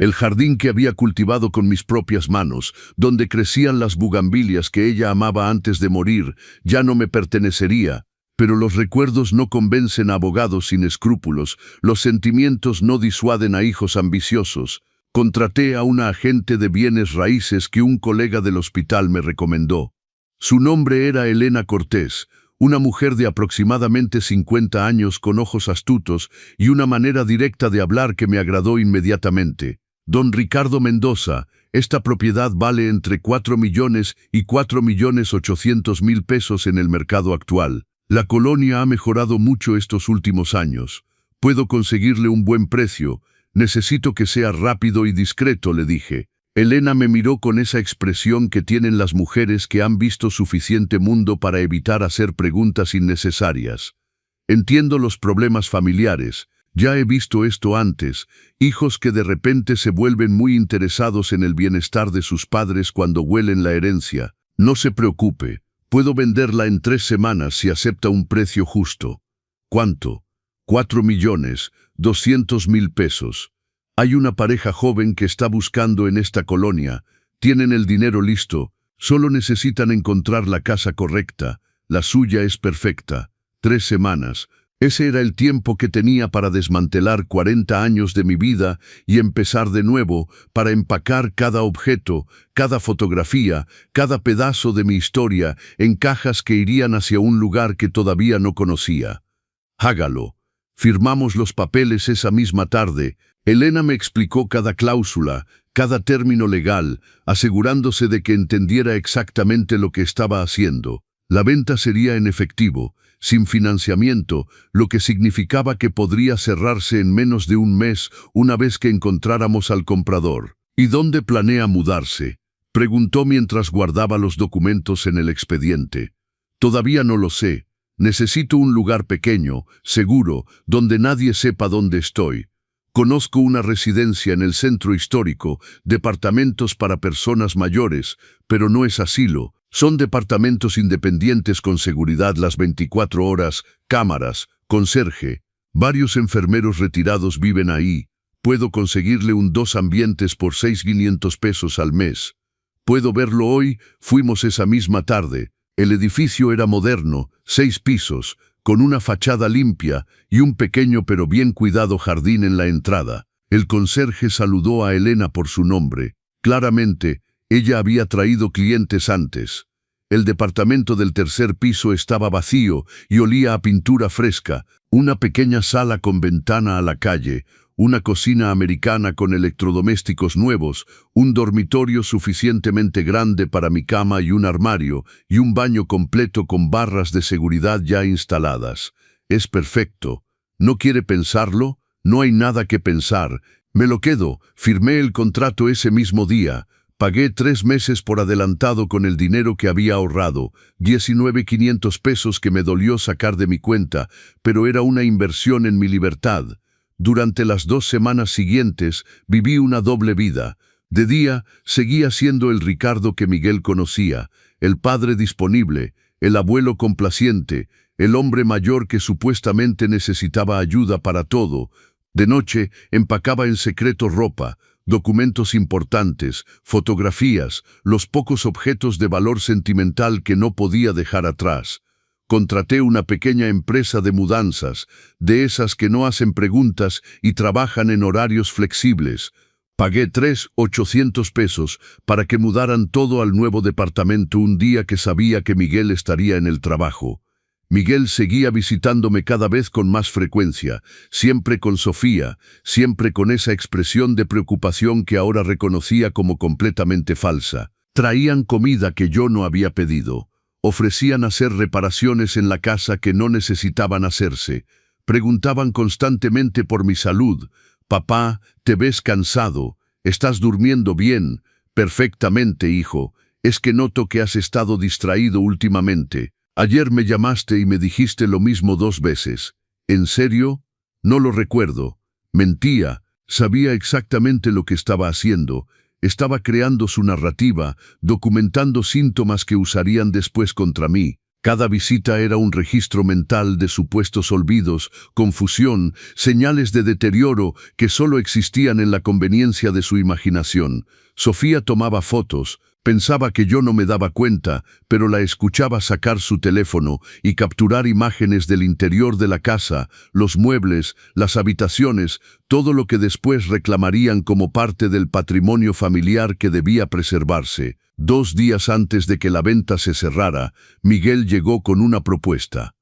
El jardín que había cultivado con mis propias manos, donde crecían las bugambilias que ella amaba antes de morir, ya no me pertenecería. Pero los recuerdos no convencen a abogados sin escrúpulos, los sentimientos no disuaden a hijos ambiciosos. Contraté a una agente de bienes raíces que un colega del hospital me recomendó. Su nombre era Elena Cortés, una mujer de aproximadamente 50 años con ojos astutos y una manera directa de hablar que me agradó inmediatamente. Don Ricardo Mendoza, esta propiedad vale entre 4 millones y 4.800.000 pesos en el mercado actual. La colonia ha mejorado mucho estos últimos años. Puedo conseguirle un buen precio. Necesito que sea rápido y discreto, le dije. Elena me miró con esa expresión que tienen las mujeres que han visto suficiente mundo para evitar hacer preguntas innecesarias. Entiendo los problemas familiares. Ya he visto esto antes, hijos que de repente se vuelven muy interesados en el bienestar de sus padres cuando huelen la herencia. No se preocupe, puedo venderla en 3 semanas si acepta un precio justo. ¿Cuánto? 4.200.000 pesos. Hay una pareja joven que está buscando en esta colonia. Tienen el dinero listo, solo necesitan encontrar la casa correcta. La suya es perfecta. 3 semanas. Ese era el tiempo que tenía para desmantelar 40 años de mi vida y empezar de nuevo, para empacar cada objeto, cada fotografía, cada pedazo de mi historia en cajas que irían hacia un lugar que todavía no conocía. Hágalo. Firmamos los papeles esa misma tarde. Elena me explicó cada cláusula, cada término legal, asegurándose de que entendiera exactamente lo que estaba haciendo. La venta sería en efectivo, sin financiamiento, lo que significaba que podría cerrarse en menos de un mes una vez que encontráramos al comprador. ¿Y dónde planea mudarse?, preguntó mientras guardaba los documentos en el expediente. Todavía no lo sé. Necesito un lugar pequeño, seguro, donde nadie sepa dónde estoy. Conozco una residencia en el centro histórico, departamentos para personas mayores, pero no es asilo. Son departamentos independientes con seguridad las 24 horas, cámaras, conserje. Varios enfermeros retirados viven ahí. Puedo conseguirle un 2 ambientes por 6.500 pesos al mes. Puedo verlo hoy. Fuimos esa misma tarde. El edificio era moderno, 6 pisos, con una fachada limpia y un pequeño pero bien cuidado jardín en la entrada. El conserje saludó a Elena por su nombre. Claramente, ella había traído clientes antes. El departamento del 3er piso estaba vacío y olía a pintura fresca, una pequeña sala con ventana a la calle, una cocina americana con electrodomésticos nuevos, un dormitorio suficientemente grande para mi cama y un armario, y un baño completo con barras de seguridad ya instaladas. Es perfecto. ¿No quiere pensarlo? No hay nada que pensar. Me lo quedo. Firmé el contrato ese mismo día. Pagué 3 meses por adelantado con el dinero que había ahorrado, 19.500 pesos que me dolió sacar de mi cuenta, pero era una inversión en mi libertad. Durante las 2 semanas siguientes viví una doble vida. De día seguía siendo el Ricardo que Miguel conocía, el padre disponible, el abuelo complaciente, el hombre mayor que supuestamente necesitaba ayuda para todo. De noche empacaba en secreto ropa, documentos importantes, fotografías, los pocos objetos de valor sentimental que no podía dejar atrás. Contraté una pequeña empresa de mudanzas, de esas que no hacen preguntas y trabajan en horarios flexibles. Pagué 3.800 pesos para que mudaran todo al nuevo departamento un día que sabía que Miguel estaría en el trabajo. Miguel seguía visitándome cada vez con más frecuencia, siempre con Sofía, siempre con esa expresión de preocupación que ahora reconocía como completamente falsa. Traían comida que yo no había pedido. Ofrecían hacer reparaciones en la casa que no necesitaban hacerse. Preguntaban constantemente por mi salud. «Papá, te ves cansado. ¿Estás durmiendo bien?» «Perfectamente, hijo. Es que noto que has estado distraído últimamente. Ayer me llamaste y me dijiste lo mismo 2 veces. ¿En serio? No lo recuerdo». Mentía. Sabía exactamente lo que estaba haciendo. Estaba creando su narrativa, documentando síntomas que usarían después contra mí. Cada visita era un registro mental de supuestos olvidos, confusión, señales de deterioro que solo existían en la conveniencia de su imaginación. Sofía tomaba fotos, pensaba que yo no me daba cuenta, pero la escuchaba sacar su teléfono y capturar imágenes del interior de la casa, los muebles, las habitaciones, todo lo que después reclamarían como parte del patrimonio familiar que debía preservarse. 2 días antes de que la venta se cerrara, Miguel llegó con una propuesta.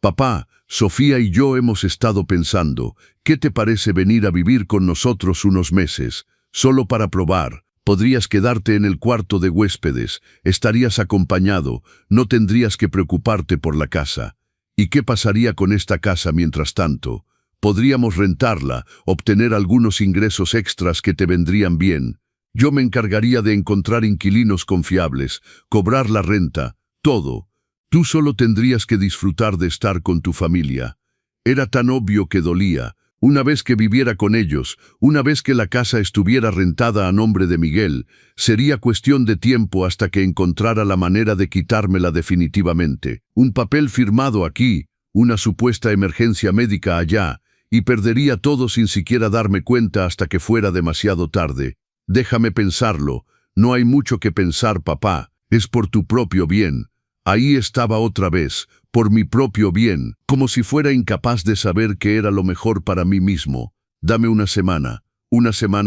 «Papá, Sofía y yo hemos estado pensando, ¿qué te parece venir a vivir con nosotros unos meses? Solo para probar. Podrías quedarte en el cuarto de huéspedes, estarías acompañado, no tendrías que preocuparte por la casa. ¿Y qué pasaría con esta casa mientras tanto? Podríamos rentarla, obtener algunos ingresos extras que te vendrían bien. Yo me encargaría de encontrar inquilinos confiables, cobrar la renta, todo. Tú solo tendrías que disfrutar de estar con tu familia». Era tan obvio que dolía. Una vez que viviera con ellos, una vez que la casa estuviera rentada a nombre de Miguel, sería cuestión de tiempo hasta que encontrara la manera de quitármela definitivamente. Un papel firmado aquí, una supuesta emergencia médica allá, y perdería todo sin siquiera darme cuenta hasta que fuera demasiado tarde. «Déjame pensarlo. No hay mucho que pensar, papá. Es por tu propio bien». Ahí estaba otra vez, por mi propio bien, como si fuera incapaz de saber qué era lo mejor para mí mismo. «Dame una semana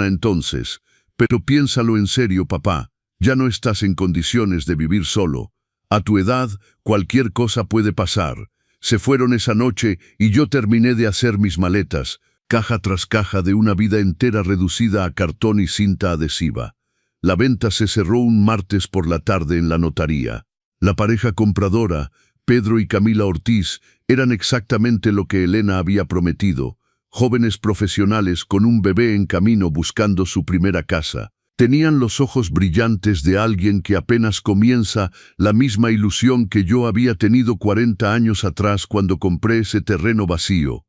entonces. Pero piénsalo en serio, papá. Ya no estás en condiciones de vivir solo. A tu edad, cualquier cosa puede pasar». Se fueron esa noche y yo terminé de hacer mis maletas, caja tras caja de una vida entera reducida a cartón y cinta adhesiva. La venta se cerró un martes por la tarde en la notaría. La pareja compradora, Pedro y Camila Ortiz, eran exactamente lo que Elena había prometido, jóvenes profesionales con un bebé en camino buscando su primera casa. Tenían los ojos brillantes de alguien que apenas comienza la misma ilusión que yo había tenido 40 años atrás cuando compré ese terreno vacío.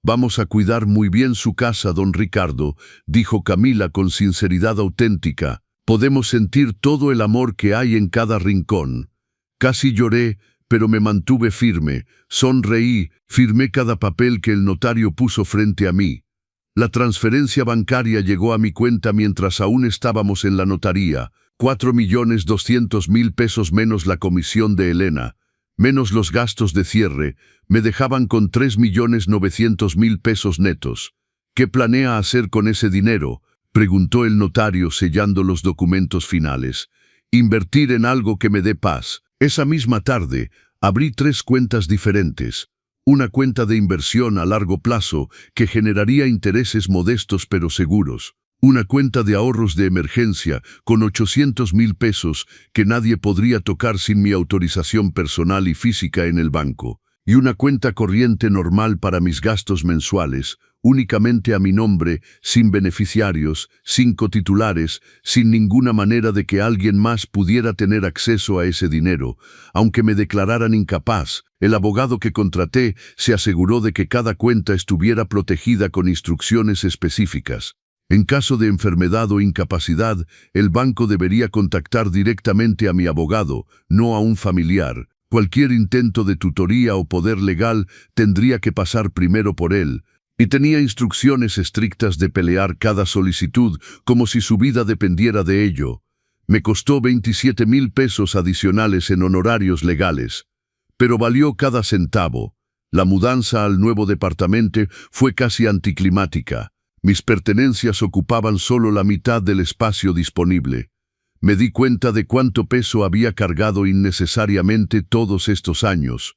«Vamos a cuidar muy bien su casa, don Ricardo», dijo Camila con sinceridad auténtica. «Podemos sentir todo el amor que hay en cada rincón». Casi lloré, pero me mantuve firme, sonreí, firmé cada papel que el notario puso frente a mí. La transferencia bancaria llegó a mi cuenta mientras aún estábamos en la notaría, 4.200.000 pesos menos la comisión de Elena, menos los gastos de cierre, me dejaban con 3.900.000 pesos netos. «¿Qué planea hacer con ese dinero?», preguntó el notario sellando los documentos finales. «Invertir en algo que me dé paz». Esa misma tarde, abrí 3 cuentas diferentes. Una cuenta de inversión a largo plazo que generaría intereses modestos pero seguros. Una cuenta de ahorros de emergencia con 800.000 pesos que nadie podría tocar sin mi autorización personal y física en el banco. Y una cuenta corriente normal para mis gastos mensuales, únicamente a mi nombre, sin beneficiarios, sin cotitulares, sin ninguna manera de que alguien más pudiera tener acceso a ese dinero. Aunque me declararan incapaz, el abogado que contraté se aseguró de que cada cuenta estuviera protegida con instrucciones específicas. En caso de enfermedad o incapacidad, el banco debería contactar directamente a mi abogado, no a un familiar. Cualquier intento de tutoría o poder legal tendría que pasar primero por él, y tenía instrucciones estrictas de pelear cada solicitud como si su vida dependiera de ello. Me costó 27.000 pesos adicionales en honorarios legales, pero valió cada centavo. La mudanza al nuevo departamento fue casi anticlimática. Mis pertenencias ocupaban solo la mitad del espacio disponible. Me di cuenta de cuánto peso había cargado innecesariamente todos estos años.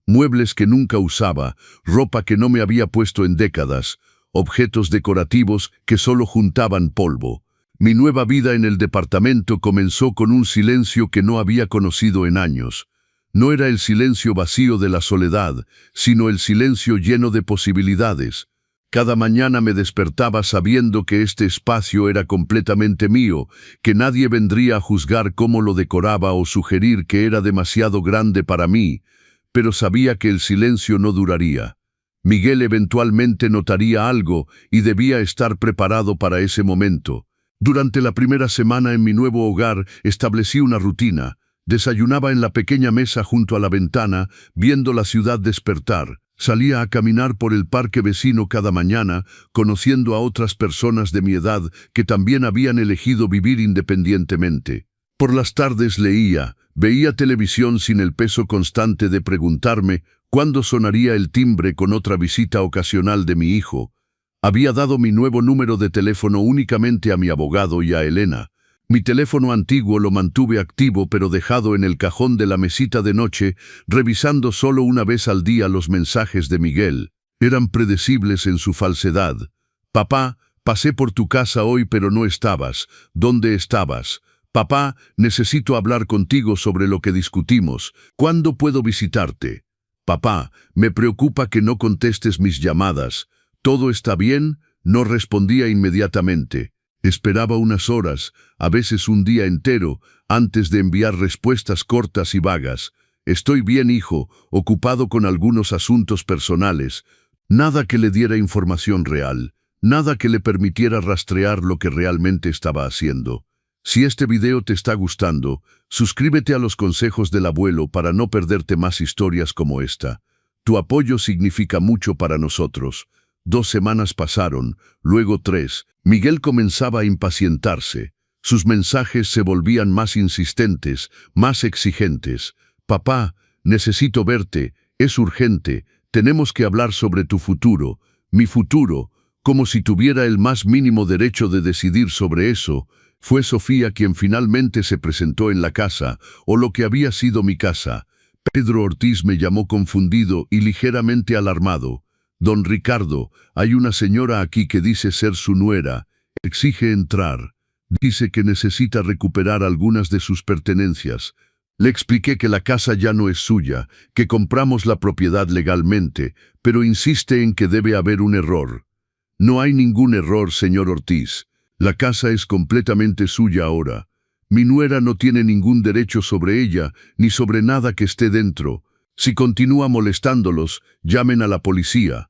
Muebles que nunca usaba, ropa que no me había puesto en décadas, objetos decorativos que solo juntaban polvo. Mi nueva vida en el departamento comenzó con un silencio que no había conocido en años. No era el silencio vacío de la soledad, sino el silencio lleno de posibilidades. Cada mañana me despertaba sabiendo que este espacio era completamente mío, que nadie vendría a juzgar cómo lo decoraba o sugerir que era demasiado grande para mí, pero sabía que el silencio no duraría. Miguel eventualmente notaría algo y debía estar preparado para ese momento. Durante la primera semana en mi nuevo hogar establecí una rutina. Desayunaba en la pequeña mesa junto a la ventana, viendo la ciudad despertar. Salía a caminar por el parque vecino cada mañana, conociendo a otras personas de mi edad que también habían elegido vivir independientemente. Por las tardes leía, veía televisión sin el peso constante de preguntarme cuándo sonaría el timbre con otra visita ocasional de mi hijo. Había dado mi nuevo número de teléfono únicamente a mi abogado y a Elena. Mi teléfono antiguo lo mantuve activo pero dejado en el cajón de la mesita de noche, revisando solo una vez al día los mensajes de Miguel. Eran predecibles en su falsedad. Papá, pasé por tu casa hoy pero no estabas. ¿Dónde estabas? Papá, necesito hablar contigo sobre lo que discutimos. ¿Cuándo puedo visitarte? Papá, me preocupa que no contestes mis llamadas. ¿Todo está bien? No respondía inmediatamente. Esperaba unas horas, a veces un día entero, antes de enviar respuestas cortas y vagas. Estoy bien, hijo, ocupado con algunos asuntos personales. Nada que le diera información real, nada que le permitiera rastrear lo que realmente estaba haciendo. Si este video te está gustando, suscríbete a los consejos del abuelo para no perderte más historias como esta. Tu apoyo significa mucho para nosotros. 2 semanas pasaron, luego 3. Miguel comenzaba a impacientarse. Sus mensajes se volvían más insistentes, más exigentes. Papá, necesito verte, es urgente, tenemos que hablar sobre tu futuro, mi futuro, como si tuviera el más mínimo derecho de decidir sobre eso. Fue Sofía quien finalmente se presentó en la casa, o lo que había sido mi casa. Pedro Ortiz me llamó confundido y ligeramente alarmado. Don Ricardo, hay una señora aquí que dice ser su nuera. Exige entrar. Dice que necesita recuperar algunas de sus pertenencias. Le expliqué que la casa ya no es suya, que compramos la propiedad legalmente, pero insiste en que debe haber un error. No hay ningún error, señor Ortiz. La casa es completamente suya ahora. Mi nuera no tiene ningún derecho sobre ella, ni sobre nada que esté dentro. Si continúa molestándolos, llamen a la policía.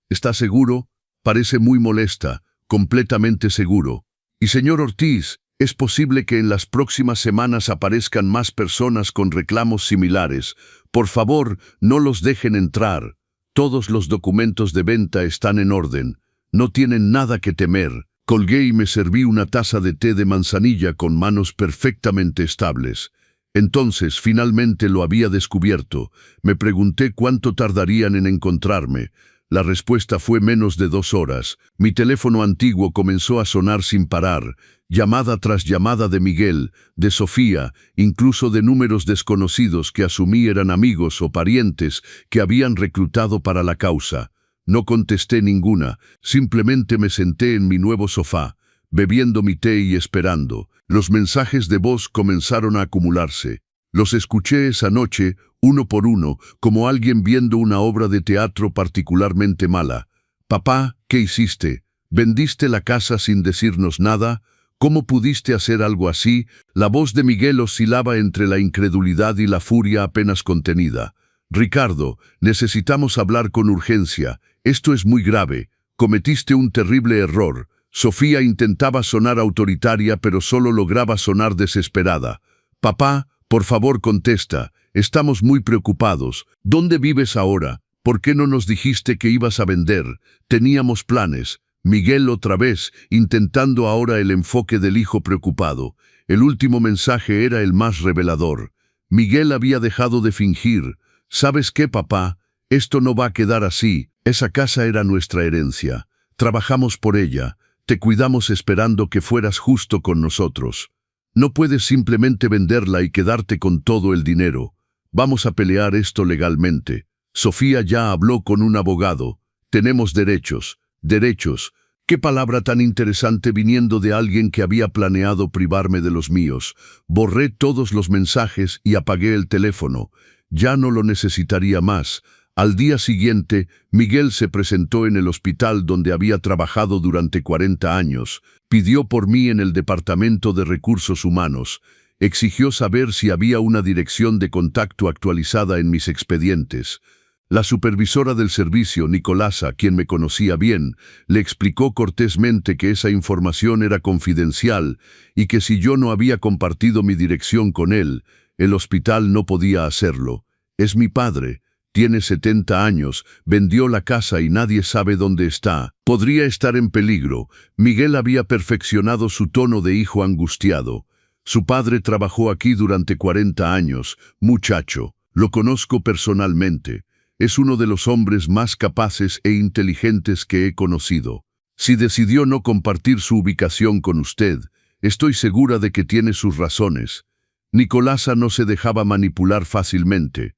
¿Está seguro? Parece muy molesta, completamente seguro. Y señor Ortiz, es posible que en las próximas semanas aparezcan más personas con reclamos similares. Por favor, no los dejen entrar. Todos los documentos de venta están en orden. No tienen nada que temer. Colgué y me serví una taza de té de manzanilla con manos perfectamente estables. Entonces, finalmente lo había descubierto. Me pregunté cuánto tardarían en encontrarme. La respuesta fue menos de 2 horas. Mi teléfono antiguo comenzó a sonar sin parar, llamada tras llamada de Miguel, de Sofía, incluso de números desconocidos que asumí eran amigos o parientes que habían reclutado para la causa. No contesté ninguna, simplemente me senté en mi nuevo sofá, bebiendo mi té y esperando. Los mensajes de voz comenzaron a acumularse. Los escuché esa noche, uno por uno, como alguien viendo una obra de teatro particularmente mala. Papá, ¿qué hiciste? ¿Vendiste la casa sin decirnos nada? ¿Cómo pudiste hacer algo así? La voz de Miguel oscilaba entre la incredulidad y la furia apenas contenida. Ricardo, necesitamos hablar con urgencia. Esto es muy grave. Cometiste un terrible error. Sofía intentaba sonar autoritaria, pero solo lograba sonar desesperada. Papá, por favor contesta. Estamos muy preocupados. ¿Dónde vives ahora? ¿Por qué no nos dijiste que ibas a vender? Teníamos planes. Miguel otra vez, intentando ahora el enfoque del hijo preocupado. El último mensaje era el más revelador. Miguel había dejado de fingir. ¿Sabes qué, papá? Esto no va a quedar así. Esa casa era nuestra herencia. Trabajamos por ella. Te cuidamos esperando que fueras justo con nosotros. No puedes simplemente venderla y quedarte con todo el dinero. Vamos a pelear esto legalmente. Sofía ya habló con un abogado. Tenemos derechos. Derechos. Qué palabra tan interesante viniendo de alguien que había planeado privarme de los míos. Borré todos los mensajes y apagué el teléfono. Ya no lo necesitaría más. Al día siguiente, Miguel se presentó en el hospital donde había trabajado durante 40 años. Pidió por mí en el Departamento de Recursos Humanos. Exigió saber si había una dirección de contacto actualizada en mis expedientes. La supervisora del servicio, Nicolasa, quien me conocía bien, le explicó cortésmente que esa información era confidencial y que si yo no había compartido mi dirección con él, El hospital no podía hacerlo. Es mi padre. Tiene 70 años, vendió la casa y nadie sabe dónde está. Podría estar en peligro. Miguel había perfeccionado su tono de hijo angustiado. Su padre trabajó aquí durante 40 años. Muchacho, lo conozco personalmente. Es uno de los hombres más capaces e inteligentes que he conocido. Si decidió no compartir su ubicación con usted, estoy segura de que tiene sus razones. Nicolasa no se dejaba manipular fácilmente.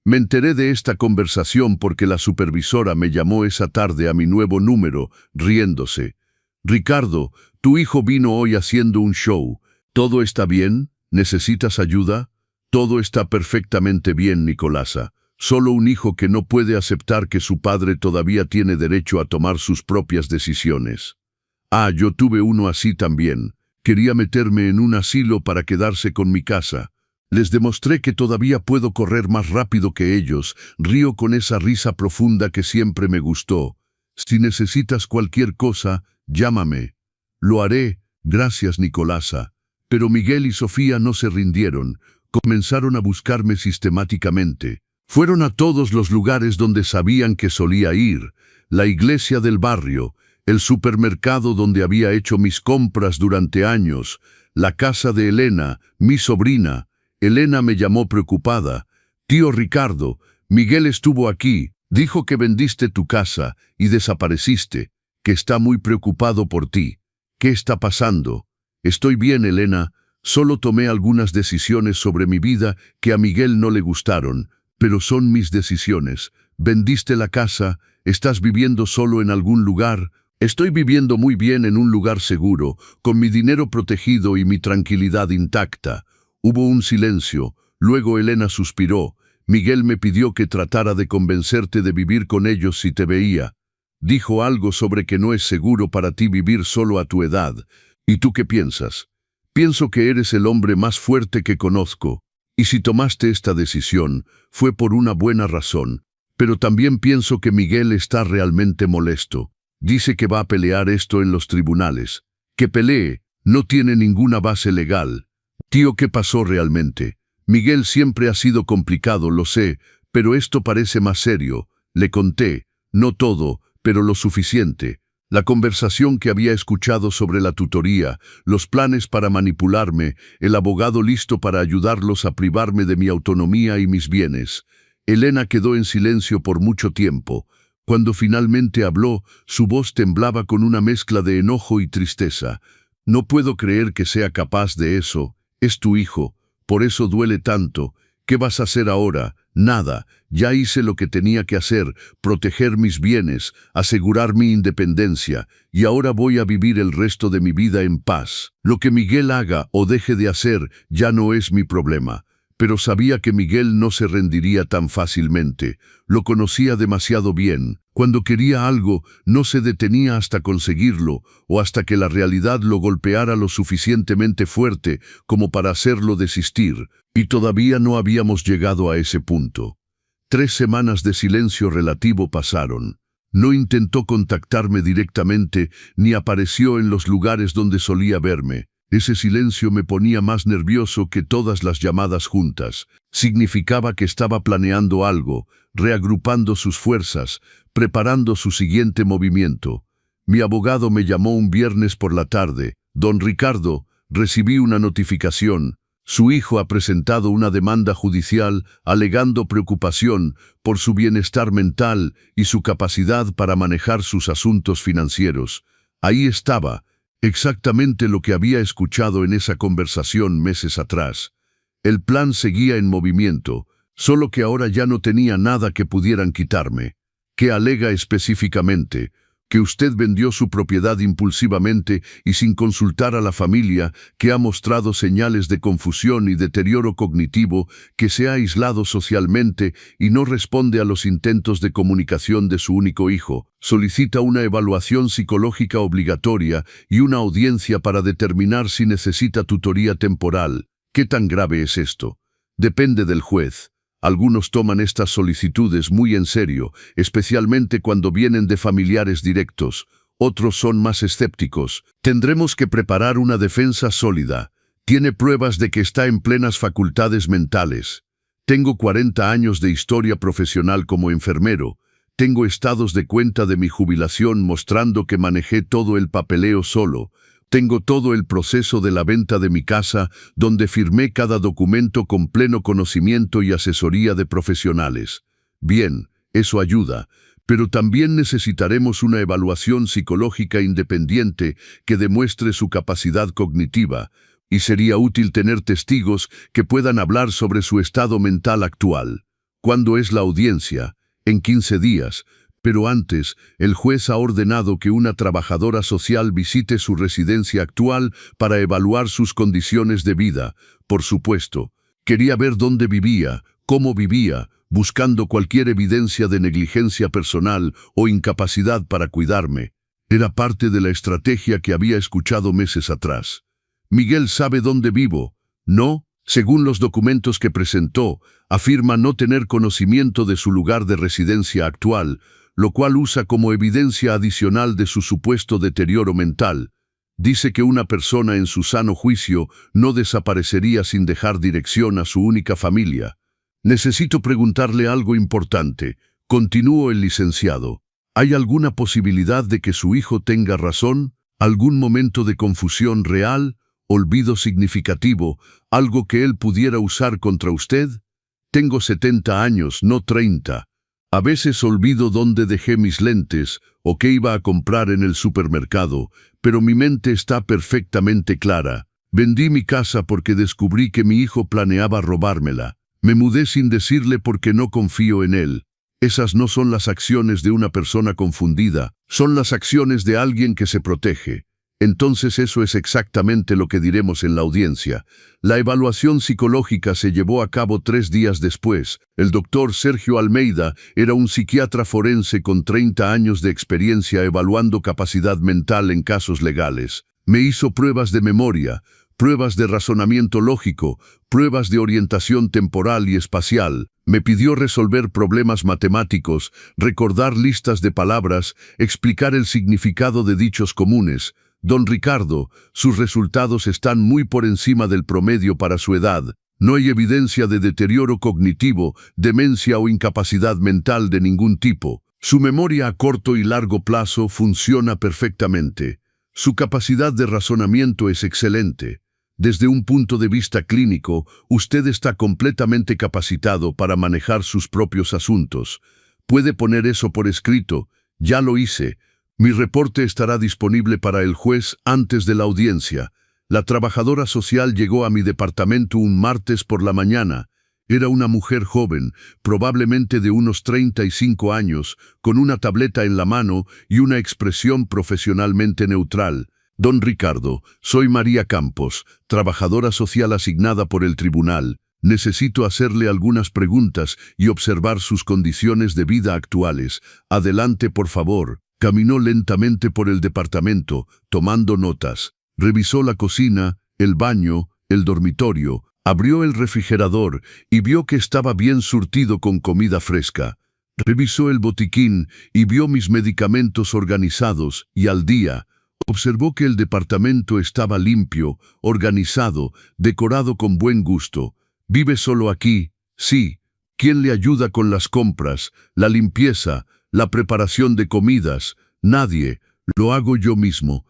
Me enteré de esta conversación porque la supervisora me llamó esa tarde a mi nuevo número, riéndose. Ricardo, tu hijo vino hoy haciendo un show. ¿Todo está bien? ¿Necesitas ayuda? Todo está perfectamente bien, Nicolasa. Solo un hijo que no puede aceptar que su padre todavía tiene derecho a tomar sus propias decisiones. Ah, yo tuve uno así también. Quería meterme en un asilo para quedarse con mi casa. Les demostré que todavía puedo correr más rápido que ellos. Río con esa risa profunda que siempre me gustó. Si necesitas cualquier cosa, llámame. Lo haré. Gracias, Nicolasa. Pero Miguel y Sofía no se rindieron. Comenzaron a buscarme sistemáticamente. Fueron a todos los lugares donde sabían que solía ir. La iglesia del barrio, el supermercado donde había hecho mis compras durante años, la casa de Elena, mi sobrina. Elena me llamó preocupada. Tío Ricardo, Miguel estuvo aquí, dijo que vendiste tu casa y desapareciste, que está muy preocupado por ti. ¿Qué está pasando? Estoy bien, Elena. Solo tomé algunas decisiones sobre mi vida que a Miguel no le gustaron, pero son mis decisiones. Vendiste la casa, estás viviendo solo en algún lugar. Estoy viviendo muy bien en un lugar seguro, con mi dinero protegido y mi tranquilidad intacta. Hubo un silencio, luego Elena suspiró. Miguel me pidió que tratara de convencerte de vivir con ellos si te veía. Dijo algo sobre que no es seguro para ti vivir solo a tu edad. ¿Y tú qué piensas? Pienso que eres el hombre más fuerte que conozco. Y si tomaste esta decisión, fue por una buena razón. Pero también pienso que Miguel está realmente molesto. Dice que va a pelear esto en los tribunales. Que pelee, no tiene ninguna base legal. Tío, ¿qué pasó realmente? Miguel siempre ha sido complicado, lo sé, pero esto parece más serio. Le conté, no todo, pero lo suficiente. La conversación que había escuchado sobre la tutoría, los planes para manipularme, el abogado listo para ayudarlos a privarme de mi autonomía y mis bienes. Elena quedó en silencio por mucho tiempo. Cuando finalmente habló, su voz temblaba con una mezcla de enojo y tristeza. No puedo creer que sea capaz de eso. Es tu hijo, por eso duele tanto. ¿Qué vas a hacer ahora? Nada. Ya hice lo que tenía que hacer, proteger mis bienes, asegurar mi independencia, y ahora voy a vivir el resto de mi vida en paz. Lo que Miguel haga o deje de hacer ya no es mi problema. Pero sabía que Miguel no se rendiría tan fácilmente. Lo conocía demasiado bien. Cuando quería algo, no se detenía hasta conseguirlo, o hasta que la realidad lo golpeara lo suficientemente fuerte como para hacerlo desistir. Y todavía no habíamos llegado a ese punto. 3 semanas de silencio relativo pasaron. No intentó contactarme directamente, ni apareció en los lugares donde solía verme. Ese silencio me ponía más nervioso que todas las llamadas juntas. Significaba que estaba planeando algo, reagrupando sus fuerzas, preparando su siguiente movimiento. Mi abogado me llamó un viernes por la tarde. Don Ricardo, recibí una notificación. Su hijo ha presentado una demanda judicial alegando preocupación por su bienestar mental y su capacidad para manejar sus asuntos financieros. Ahí estaba, exactamente lo que había escuchado en esa conversación meses atrás. El plan seguía en movimiento, solo que ahora ya no tenía nada que pudieran quitarme. ¿Qué alega específicamente? Que usted vendió su propiedad impulsivamente y sin consultar a la familia, que ha mostrado señales de confusión y deterioro cognitivo, que se ha aislado socialmente y no responde a los intentos de comunicación de su único hijo. Solicita una evaluación psicológica obligatoria y una audiencia para determinar si necesita tutoría temporal. ¿Qué tan grave es esto? Depende del juez. Algunos toman estas solicitudes muy en serio, especialmente cuando vienen de familiares directos. Otros son más escépticos. Tendremos que preparar una defensa sólida. Tiene pruebas de que está en plenas facultades mentales. Tengo 40 años de historia profesional como enfermero. Tengo estados de cuenta de mi jubilación mostrando que manejé todo el papeleo solo. Tengo todo el proceso de la venta de mi casa, donde firmé cada documento con pleno conocimiento y asesoría de profesionales. Bien, eso ayuda, pero también necesitaremos una evaluación psicológica independiente que demuestre su capacidad cognitiva, y sería útil tener testigos que puedan hablar sobre su estado mental actual. ¿Cuándo es la audiencia? En 15 días. Pero antes, el juez ha ordenado que una trabajadora social visite su residencia actual para evaluar sus condiciones de vida. Por supuesto, quería ver dónde vivía, cómo vivía, buscando cualquier evidencia de negligencia personal o incapacidad para cuidarme. Era parte de la estrategia que había escuchado meses atrás. Miguel sabe dónde vivo. No, según los documentos que presentó, afirma no tener conocimiento de su lugar de residencia actual, lo cual usa como evidencia adicional de su supuesto deterioro mental. Dice que una persona en su sano juicio no desaparecería sin dejar dirección a su única familia. Necesito preguntarle algo importante. Continuó el licenciado. ¿Hay alguna posibilidad de que su hijo tenga razón? ¿Algún momento de confusión real? ¿Olvido significativo? ¿Algo que él pudiera usar contra usted? Tengo 70 años, no 30. A veces olvido dónde dejé mis lentes o qué iba a comprar en el supermercado, pero mi mente está perfectamente clara. Vendí mi casa porque descubrí que mi hijo planeaba robármela. Me mudé sin decirle porque no confío en él. Esas no son las acciones de una persona confundida, son las acciones de alguien que se protege. Entonces eso es exactamente lo que diremos en la audiencia. La evaluación psicológica se llevó a cabo 3 días después. El doctor Sergio Almeida era un psiquiatra forense con 30 años de experiencia evaluando capacidad mental en casos legales. Me hizo pruebas de memoria, pruebas de razonamiento lógico, pruebas de orientación temporal y espacial. Me pidió resolver problemas matemáticos, recordar listas de palabras, explicar el significado de dichos comunes. Don Ricardo, sus resultados están muy por encima del promedio para su edad. No hay evidencia de deterioro cognitivo, demencia o incapacidad mental de ningún tipo. Su memoria a corto y largo plazo funciona perfectamente. Su capacidad de razonamiento es excelente. Desde un punto de vista clínico, usted está completamente capacitado para manejar sus propios asuntos. Puede poner eso por escrito. Ya lo hice. Mi reporte estará disponible para el juez antes de la audiencia. La trabajadora social llegó a mi departamento un martes por la mañana. Era una mujer joven, probablemente de unos 35 años, con una tableta en la mano y una expresión profesionalmente neutral. Don Ricardo, soy María Campos, trabajadora social asignada por el tribunal. Necesito hacerle algunas preguntas y observar sus condiciones de vida actuales. Adelante, por favor. Caminó lentamente por el departamento, tomando notas. Revisó la cocina, el baño, el dormitorio, abrió el refrigerador y vio que estaba bien surtido con comida fresca. Revisó el botiquín y vio mis medicamentos organizados y al día. Observó que el departamento estaba limpio, organizado, decorado con buen gusto. ¿Vive solo aquí? Sí. ¿Quién le ayuda con las compras, la limpieza, la preparación de comidas? Nadie. Lo hago yo mismo.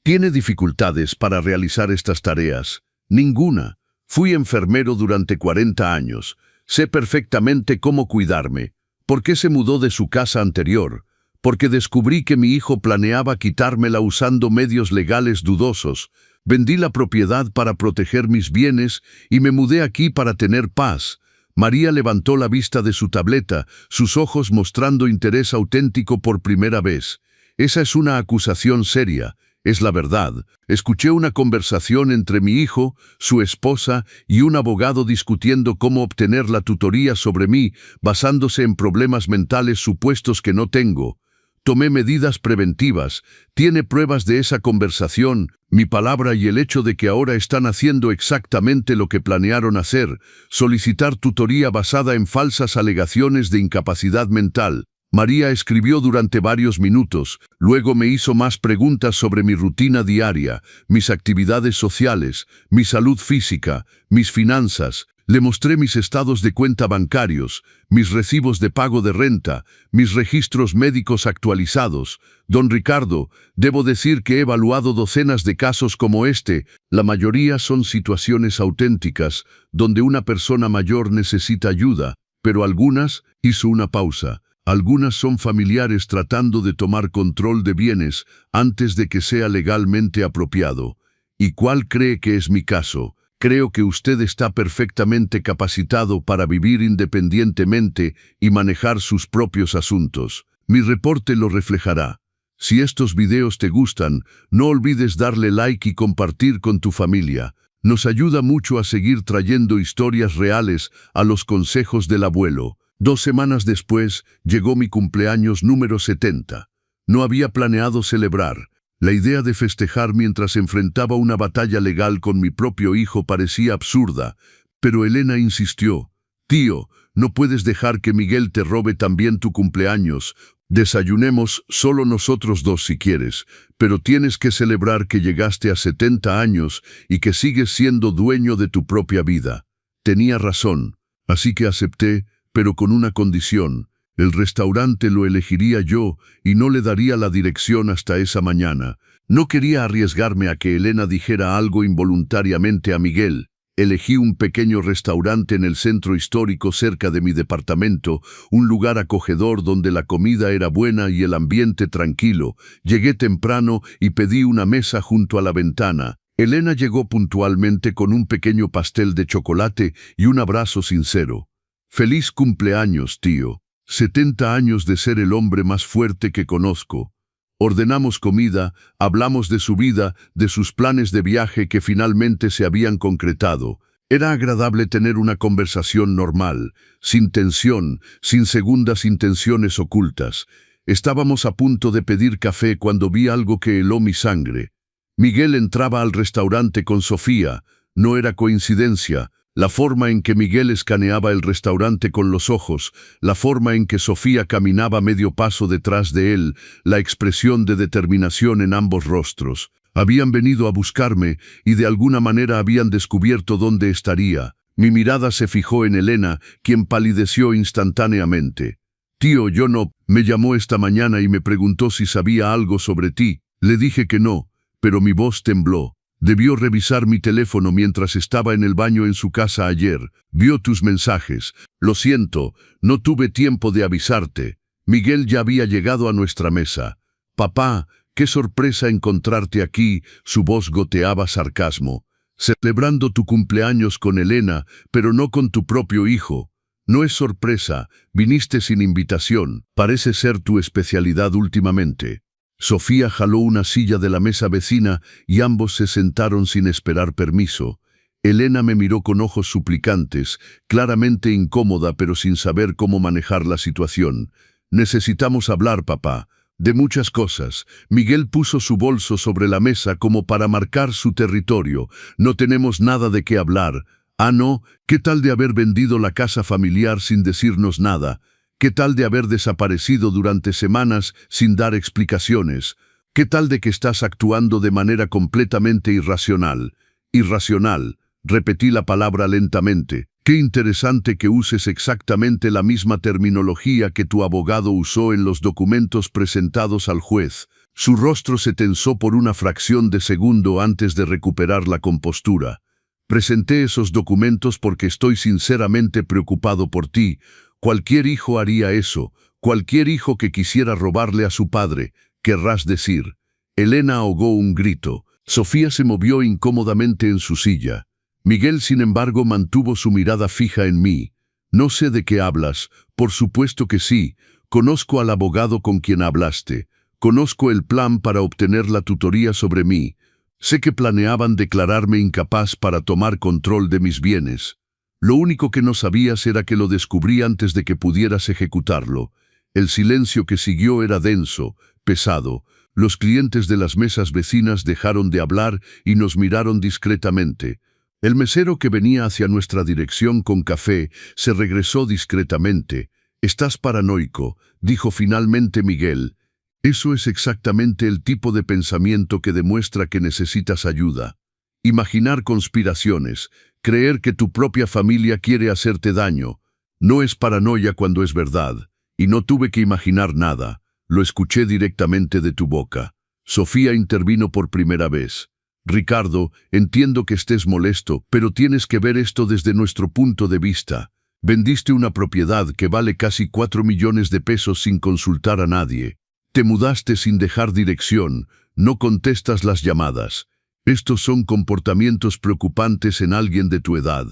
¿Tiene dificultades para realizar estas tareas? Ninguna. Fui enfermero durante 40 años. Sé perfectamente cómo cuidarme. ¿Por qué se mudó de su casa anterior? Porque descubrí que mi hijo planeaba quitármela usando medios legales dudosos. Vendí la propiedad para proteger mis bienes y me mudé aquí para tener paz. María levantó la vista de su tableta, sus ojos mostrando interés auténtico por primera vez. Esa es una acusación seria. Es la verdad. Escuché una conversación entre mi hijo, su esposa y un abogado discutiendo cómo obtener la tutoría sobre mí, basándose en problemas mentales supuestos que no tengo. Tomé medidas preventivas. Tiene pruebas de esa conversación, mi palabra y el hecho de que ahora están haciendo exactamente lo que planearon hacer, solicitar tutoría basada en falsas alegaciones de incapacidad mental. María escribió durante varios minutos, luego me hizo más preguntas sobre mi rutina diaria, mis actividades sociales, mi salud física, mis finanzas. Le mostré mis estados de cuenta bancarios, mis recibos de pago de renta, mis registros médicos actualizados. Don Ricardo, debo decir que he evaluado docenas de casos como este. La mayoría son situaciones auténticas, donde una persona mayor necesita ayuda, pero algunas, hizo una pausa. Algunas son familiares tratando de tomar control de bienes antes de que sea legalmente apropiado. ¿Y cuál cree que es mi caso? Creo que usted está perfectamente capacitado para vivir independientemente y manejar sus propios asuntos. Mi reporte lo reflejará. Si estos videos te gustan, no olvides darle like y compartir con tu familia. Nos ayuda mucho a seguir trayendo historias reales a los consejos del abuelo. 2 semanas después, llegó mi cumpleaños número 70. No había planeado celebrar. La idea de festejar mientras enfrentaba una batalla legal con mi propio hijo parecía absurda, pero Elena insistió. Tío, no puedes dejar que Miguel te robe también tu cumpleaños. Desayunemos solo nosotros dos si quieres, pero tienes que celebrar que llegaste a 70 años y que sigues siendo dueño de tu propia vida. Tenía razón, así que acepté, pero con una condición. El restaurante lo elegiría yo y no le daría la dirección hasta esa mañana. No quería arriesgarme a que Elena dijera algo involuntariamente a Miguel. Elegí un pequeño restaurante en el centro histórico cerca de mi departamento, un lugar acogedor donde la comida era buena y el ambiente tranquilo. Llegué temprano y pedí una mesa junto a la ventana. Elena llegó puntualmente con un pequeño pastel de chocolate y un abrazo sincero. Feliz cumpleaños, tío. 70 años de ser el hombre más fuerte que conozco. Ordenamos comida, hablamos de su vida, de sus planes de viaje que finalmente se habían concretado. Era agradable tener una conversación normal, sin tensión, sin segundas intenciones ocultas. Estábamos a punto de pedir café cuando vi algo que heló mi sangre. Miguel entraba al restaurante con Sofía. No era coincidencia. La forma en que Miguel escaneaba el restaurante con los ojos, la forma en que Sofía caminaba medio paso detrás de él, la expresión de determinación en ambos rostros. Habían venido a buscarme y de alguna manera habían descubierto dónde estaría. Mi mirada se fijó en Elena, quien palideció instantáneamente. Tío, yo no. Me llamó esta mañana y me preguntó si sabía algo sobre ti. Le dije que no, pero mi voz tembló. Debió revisar mi teléfono mientras estaba en el baño en su casa ayer. Vio tus mensajes. Lo siento, no tuve tiempo de avisarte. Miguel ya había llegado a nuestra mesa. Papá, qué sorpresa encontrarte aquí. Su voz goteaba sarcasmo. Celebrando tu cumpleaños con Elena, pero no con tu propio hijo. No es sorpresa, viniste sin invitación. Parece ser tu especialidad últimamente. Sofía jaló una silla de la mesa vecina y ambos se sentaron sin esperar permiso. Elena me miró con ojos suplicantes, claramente incómoda pero sin saber cómo manejar la situación. Necesitamos hablar, papá. De muchas cosas. Miguel puso su bolso sobre la mesa como para marcar su territorio. No tenemos nada de qué hablar. Ah, no, ¿qué tal de haber vendido la casa familiar sin decirnos nada? ¿Qué tal de haber desaparecido durante semanas sin dar explicaciones? ¿Qué tal de que estás actuando de manera completamente irracional? Irracional. Repetí la palabra lentamente. Qué interesante que uses exactamente la misma terminología que tu abogado usó en los documentos presentados al juez. Su rostro se tensó por una fracción de segundo antes de recuperar la compostura. Presenté esos documentos porque estoy sinceramente preocupado por ti. Cualquier hijo haría eso, cualquier hijo que quisiera robarle a su padre, querrás decir. Elena ahogó un grito. Sofía se movió incómodamente en su silla. Miguel, sin embargo, mantuvo su mirada fija en mí. No sé de qué hablas, por supuesto que sí. Conozco al abogado con quien hablaste. Conozco el plan para obtener la tutoría sobre mí. Sé que planeaban declararme incapaz para tomar control de mis bienes. Lo único que no sabías era que lo descubrí antes de que pudieras ejecutarlo. El silencio que siguió era denso, pesado. Los clientes de las mesas vecinas dejaron de hablar y nos miraron discretamente. El mesero que venía hacia nuestra dirección con café se regresó discretamente. Estás paranoico, dijo finalmente Miguel. Eso es exactamente el tipo de pensamiento que demuestra que necesitas ayuda. Imaginar conspiraciones, creer que tu propia familia quiere hacerte daño, no es paranoia cuando es verdad, y no tuve que imaginar nada, lo escuché directamente de tu boca. Sofía intervino por primera vez. Ricardo, entiendo que estés molesto, pero tienes que ver esto desde nuestro punto de vista. Vendiste una propiedad que vale casi 4 millones de pesos sin consultar a nadie. Te mudaste sin dejar dirección, no contestas las llamadas. Estos son comportamientos preocupantes en alguien de tu edad.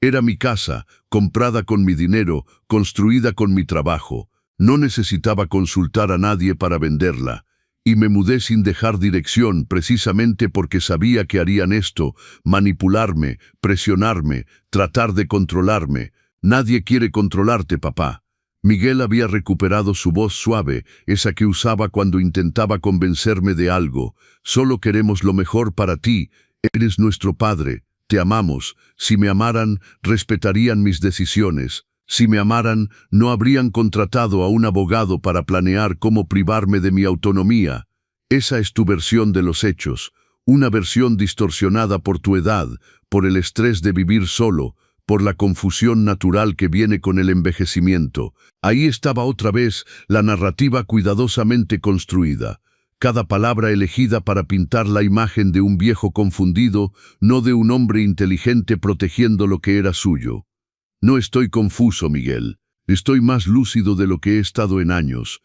Era mi casa, comprada con mi dinero, construida con mi trabajo. No necesitaba consultar a nadie para venderla. Y me mudé sin dejar dirección precisamente porque sabía que harían esto, manipularme, presionarme, tratar de controlarme. Nadie quiere controlarte, papá. Miguel había recuperado su voz suave, esa que usaba cuando intentaba convencerme de algo. Solo queremos lo mejor para ti. Eres nuestro padre. Te amamos. Si me amaran, respetarían mis decisiones. Si me amaran, no habrían contratado a un abogado para planear cómo privarme de mi autonomía. Esa es tu versión de los hechos. Una versión distorsionada por tu edad, por el estrés de vivir solo, por la confusión natural que viene con el envejecimiento. Ahí estaba otra vez la narrativa cuidadosamente construida. Cada palabra elegida para pintar la imagen de un viejo confundido, no de un hombre inteligente protegiendo lo que era suyo. No estoy confuso, Miguel. Estoy más lúcido de lo que he estado en años.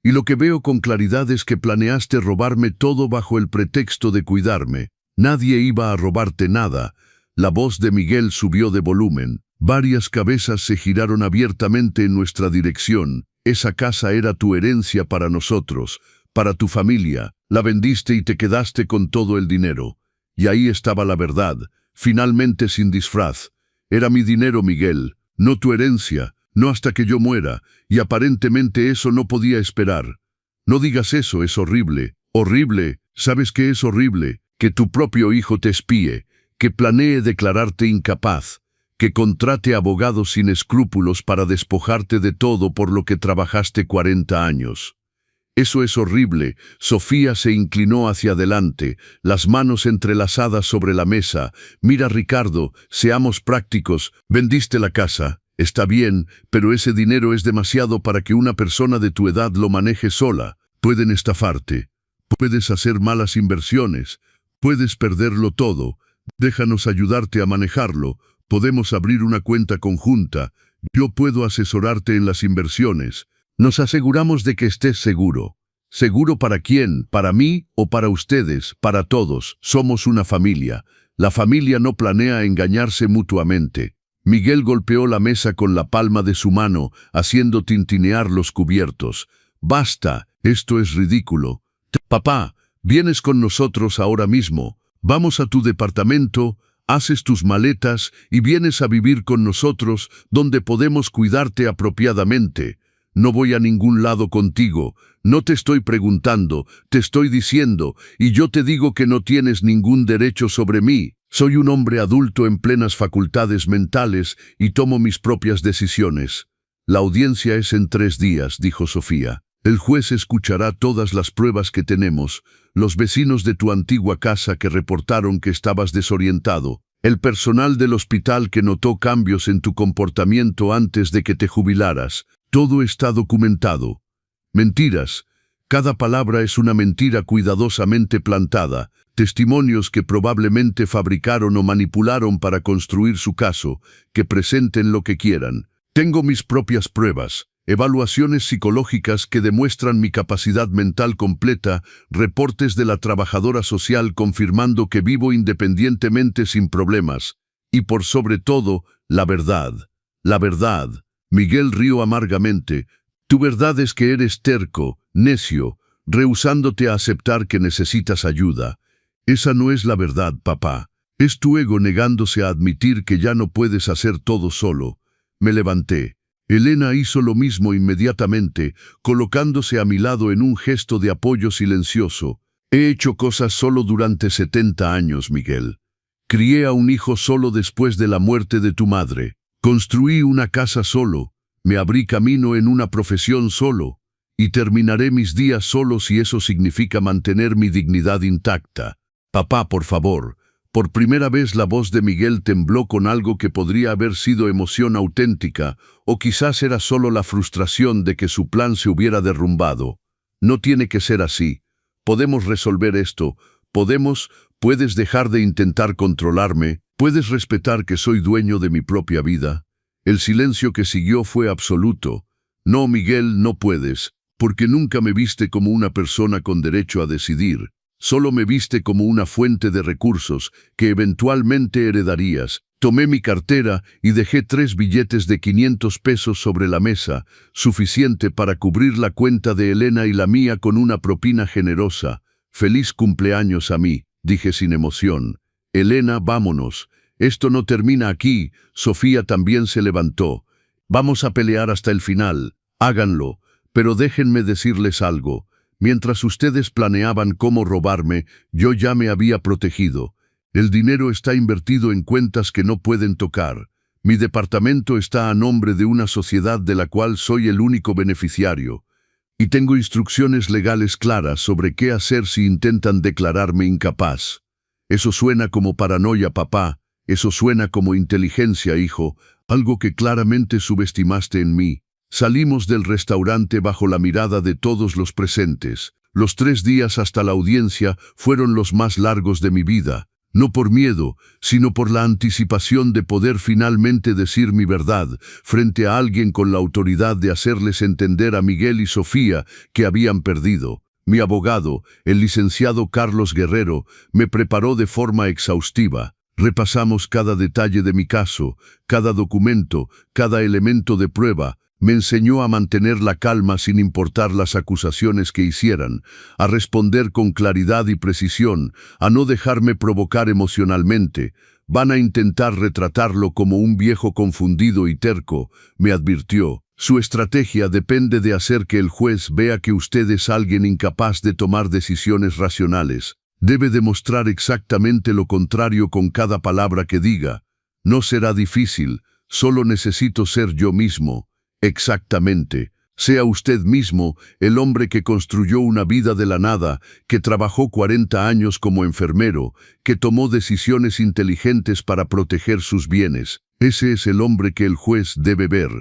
Y lo que veo con claridad es que planeaste robarme todo bajo el pretexto de cuidarme. Nadie iba a robarte nada. La voz de Miguel subió de volumen. Varias cabezas se giraron abiertamente en nuestra dirección. Esa casa era tu herencia para nosotros, para tu familia. La vendiste y te quedaste con todo el dinero. Y ahí estaba la verdad, finalmente sin disfraz. Era mi dinero, Miguel, no tu herencia, no hasta que yo muera, y aparentemente eso no podía esperar. No digas eso, es horrible, horrible. ¿Sabes qué es horrible? Que tu propio hijo te espíe, que planee declararte incapaz, que contrate abogados sin escrúpulos para despojarte de todo por lo que trabajaste 40 años. Eso es horrible. Sofía se inclinó hacia adelante, las manos entrelazadas sobre la mesa. Mira, Ricardo, seamos prácticos. Vendiste la casa, está bien, pero ese dinero es demasiado para que una persona de tu edad lo maneje sola. Pueden estafarte, puedes hacer malas inversiones, puedes perderlo todo. Déjanos ayudarte a manejarlo. Podemos abrir una cuenta conjunta. Yo puedo asesorarte en las inversiones. Nos aseguramos de que estés seguro. ¿Seguro para quién? ¿Para mí o para ustedes? Para todos. Somos una familia. La familia no planea engañarse mutuamente. Miguel golpeó la mesa con la palma de su mano, haciendo tintinear los cubiertos. Basta, esto es ridículo. Papá, vienes con nosotros ahora mismo. Vamos a tu departamento, haces tus maletas y vienes a vivir con nosotros donde podemos cuidarte apropiadamente. No voy a ningún lado contigo, no te estoy preguntando, te estoy diciendo, y yo te digo que no tienes ningún derecho sobre mí. Soy un hombre adulto en plenas facultades mentales y tomo mis propias decisiones. La audiencia es en 3 días, dijo Sofía. El juez escuchará todas las pruebas que tenemos, los vecinos de tu antigua casa que reportaron que estabas desorientado, el personal del hospital que notó cambios en tu comportamiento antes de que te jubilaras. Todo está documentado. Mentiras. Cada palabra es una mentira cuidadosamente plantada, testimonios que probablemente fabricaron o manipularon para construir su caso, que presenten lo que quieran. Tengo mis propias pruebas. Evaluaciones psicológicas que demuestran mi capacidad mental completa, reportes de la trabajadora social confirmando que vivo independientemente sin problemas, y por sobre todo, la verdad. La verdad. Miguel rió amargamente. Tu verdad es que eres terco, necio, rehusándote a aceptar que necesitas ayuda. Esa no es la verdad, papá. Es tu ego negándose a admitir que ya no puedes hacer todo solo. Me levanté. Elena hizo lo mismo inmediatamente, colocándose a mi lado en un gesto de apoyo silencioso. He hecho cosas solo durante 70 años, Miguel. Crié a un hijo solo después de la muerte de tu madre. Construí una casa solo. Me abrí camino en una profesión solo, y terminaré mis días solo si eso significa mantener mi dignidad intacta. Papá, por favor. Por primera vez la voz de Miguel tembló con algo que podría haber sido emoción auténtica, o quizás era solo la frustración de que su plan se hubiera derrumbado. No tiene que ser así. Podemos resolver esto. Puedes dejar de intentar controlarme. Puedes respetar que soy dueño de mi propia vida. El silencio que siguió fue absoluto. No, Miguel, no puedes, porque nunca me viste como una persona con derecho a decidir. Solo me viste como una fuente de recursos que eventualmente heredarías. Tomé mi cartera y dejé 3 billetes de 500 pesos sobre la mesa, suficiente para cubrir la cuenta de Elena y la mía con una propina generosa. «Feliz cumpleaños a mí», dije sin emoción. «Elena, vámonos. Esto no termina aquí». Sofía también se levantó. «Vamos a pelear hasta el final. Háganlo. Pero déjenme decirles algo. Mientras ustedes planeaban cómo robarme, yo ya me había protegido. El dinero está invertido en cuentas que no pueden tocar. Mi departamento está a nombre de una sociedad de la cual soy el único beneficiario. Y tengo instrucciones legales claras sobre qué hacer si intentan declararme incapaz. Eso suena como paranoia, papá. Eso suena como inteligencia, hijo, algo que claramente subestimaste en mí. Salimos del restaurante bajo la mirada de todos los presentes. Los 3 días hasta la audiencia fueron los más largos de mi vida, no por miedo, sino por la anticipación de poder finalmente decir mi verdad frente a alguien con la autoridad de hacerles entender a Miguel y Sofía que habían perdido. Mi abogado, el licenciado Carlos Guerrero, me preparó de forma exhaustiva. Repasamos cada detalle de mi caso, cada documento, cada elemento de prueba. Me enseñó a mantener la calma sin importar las acusaciones que hicieran, a responder con claridad y precisión, a no dejarme provocar emocionalmente. Van a intentar retratarlo como un viejo confundido y terco, me advirtió. Su estrategia depende de hacer que el juez vea que usted es alguien incapaz de tomar decisiones racionales. Debe demostrar exactamente lo contrario con cada palabra que diga. No será difícil, solo necesito ser yo mismo. Exactamente. Sea usted mismo el hombre que construyó una vida de la nada, que trabajó 40 años como enfermero, que tomó decisiones inteligentes para proteger sus bienes. Ese es el hombre que el juez debe ver.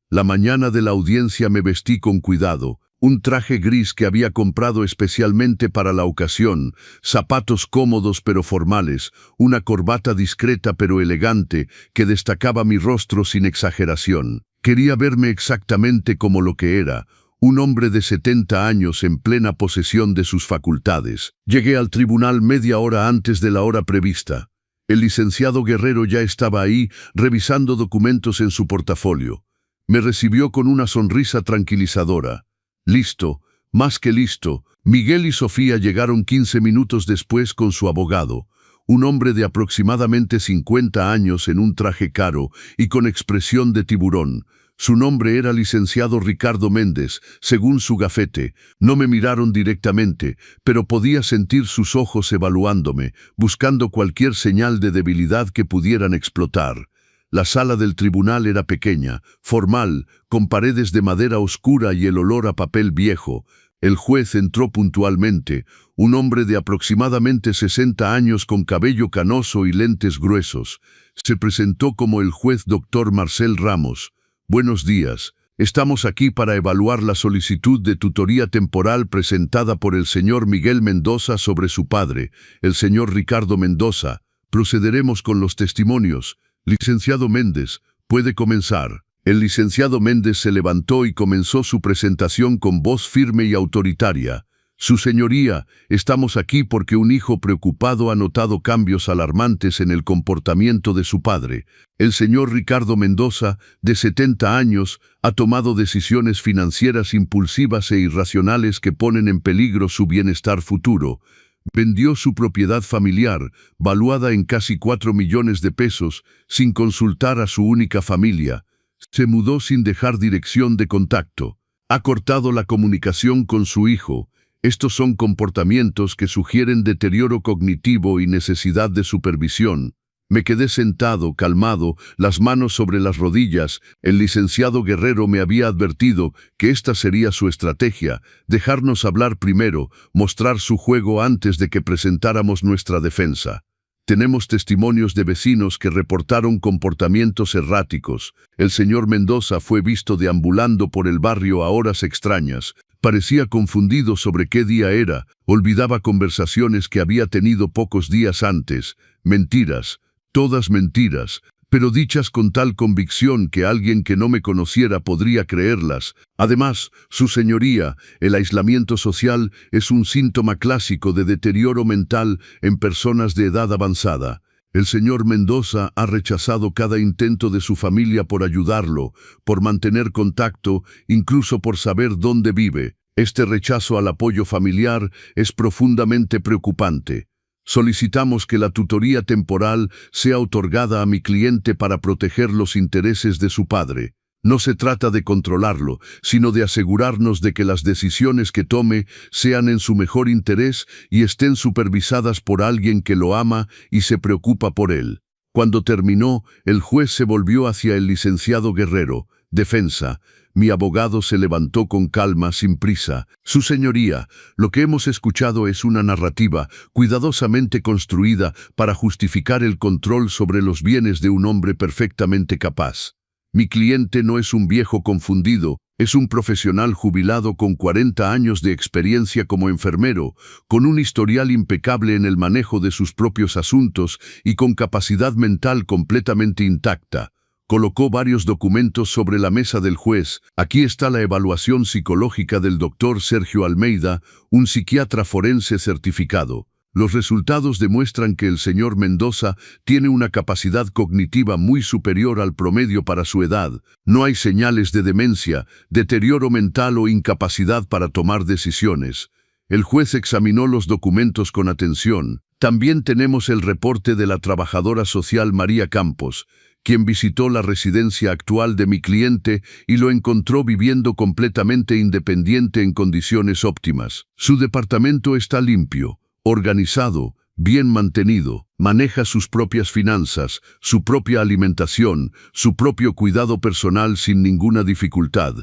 La mañana de la audiencia me vestí con cuidado. Un traje gris que había comprado especialmente para la ocasión, zapatos cómodos pero formales, una corbata discreta pero elegante que destacaba mi rostro sin exageración. Quería verme exactamente como lo que era, un hombre de 70 años en plena posesión de sus facultades. Llegué al tribunal media hora antes de la hora prevista. El licenciado Guerrero ya estaba ahí, revisando documentos en su portafolio. Me recibió con una sonrisa tranquilizadora. Listo, más que listo. Miguel y Sofía llegaron 15 minutos después con su abogado, un hombre de aproximadamente 50 años en un traje caro y con expresión de tiburón. Su nombre era licenciado Ricardo Méndez, según su gafete. No me miraron directamente, pero podía sentir sus ojos evaluándome, buscando cualquier señal de debilidad que pudieran explotar. La sala del tribunal era pequeña, formal, con paredes de madera oscura y el olor a papel viejo. El juez entró puntualmente, un hombre de aproximadamente 60 años con cabello canoso y lentes gruesos. Se presentó como el juez Dr. Marcel Ramos. «Buenos días. Estamos aquí para evaluar la solicitud de tutoría temporal presentada por el señor Miguel Mendoza sobre su padre, el señor Ricardo Mendoza. Procederemos con los testimonios. Licenciado Méndez, puede comenzar». El licenciado Méndez se levantó y comenzó su presentación con voz firme y autoritaria. «Su señoría, estamos aquí porque un hijo preocupado ha notado cambios alarmantes en el comportamiento de su padre. El señor Ricardo Mendoza, de 70 años, ha tomado decisiones financieras impulsivas e irracionales que ponen en peligro su bienestar futuro. Vendió su propiedad familiar, valuada en casi 4 millones de pesos, sin consultar a su única familia. Se mudó sin dejar dirección de contacto. Ha cortado la comunicación con su hijo. Estos son comportamientos que sugieren deterioro cognitivo y necesidad de supervisión. Me quedé sentado, calmado, las manos sobre las rodillas. El licenciado Guerrero me había advertido que esta sería su estrategia, dejarnos hablar primero, mostrar su juego antes de que presentáramos nuestra defensa. Tenemos testimonios de vecinos que reportaron comportamientos erráticos. El señor Mendoza fue visto deambulando por el barrio a horas extrañas. Parecía confundido sobre qué día era, olvidaba conversaciones que había tenido pocos días antes. Mentiras, todas mentiras, pero dichas con tal convicción que alguien que no me conociera podría creerlas. Además, su señoría, el aislamiento social es un síntoma clásico de deterioro mental en personas de edad avanzada. El señor Mendoza ha rechazado cada intento de su familia por ayudarlo, por mantener contacto, incluso por saber dónde vive. Este rechazo al apoyo familiar es profundamente preocupante. Solicitamos que la tutoría temporal sea otorgada a mi cliente para proteger los intereses de su padre. No se trata de controlarlo, sino de asegurarnos de que las decisiones que tome sean en su mejor interés y estén supervisadas por alguien que lo ama y se preocupa por él. Cuando terminó, el juez se volvió hacia el licenciado Guerrero. Defensa. Mi abogado se levantó con calma, sin prisa. Su señoría, lo que hemos escuchado es una narrativa cuidadosamente construida para justificar el control sobre los bienes de un hombre perfectamente capaz. Mi cliente no es un viejo confundido, es un profesional jubilado con 40 años de experiencia como enfermero, con un historial impecable en el manejo de sus propios asuntos y con capacidad mental completamente intacta. Colocó varios documentos sobre la mesa del juez. Aquí está la evaluación psicológica del doctor Sergio Almeida, un psiquiatra forense certificado. Los resultados demuestran que el señor Mendoza tiene una capacidad cognitiva muy superior al promedio para su edad. No hay señales de demencia, deterioro mental o incapacidad para tomar decisiones. El juez examinó los documentos con atención. También tenemos el reporte de la trabajadora social María Campos, quien visitó la residencia actual de mi cliente y lo encontró viviendo completamente independiente en condiciones óptimas. Su departamento está limpio, organizado, bien mantenido, maneja sus propias finanzas, su propia alimentación, su propio cuidado personal sin ninguna dificultad.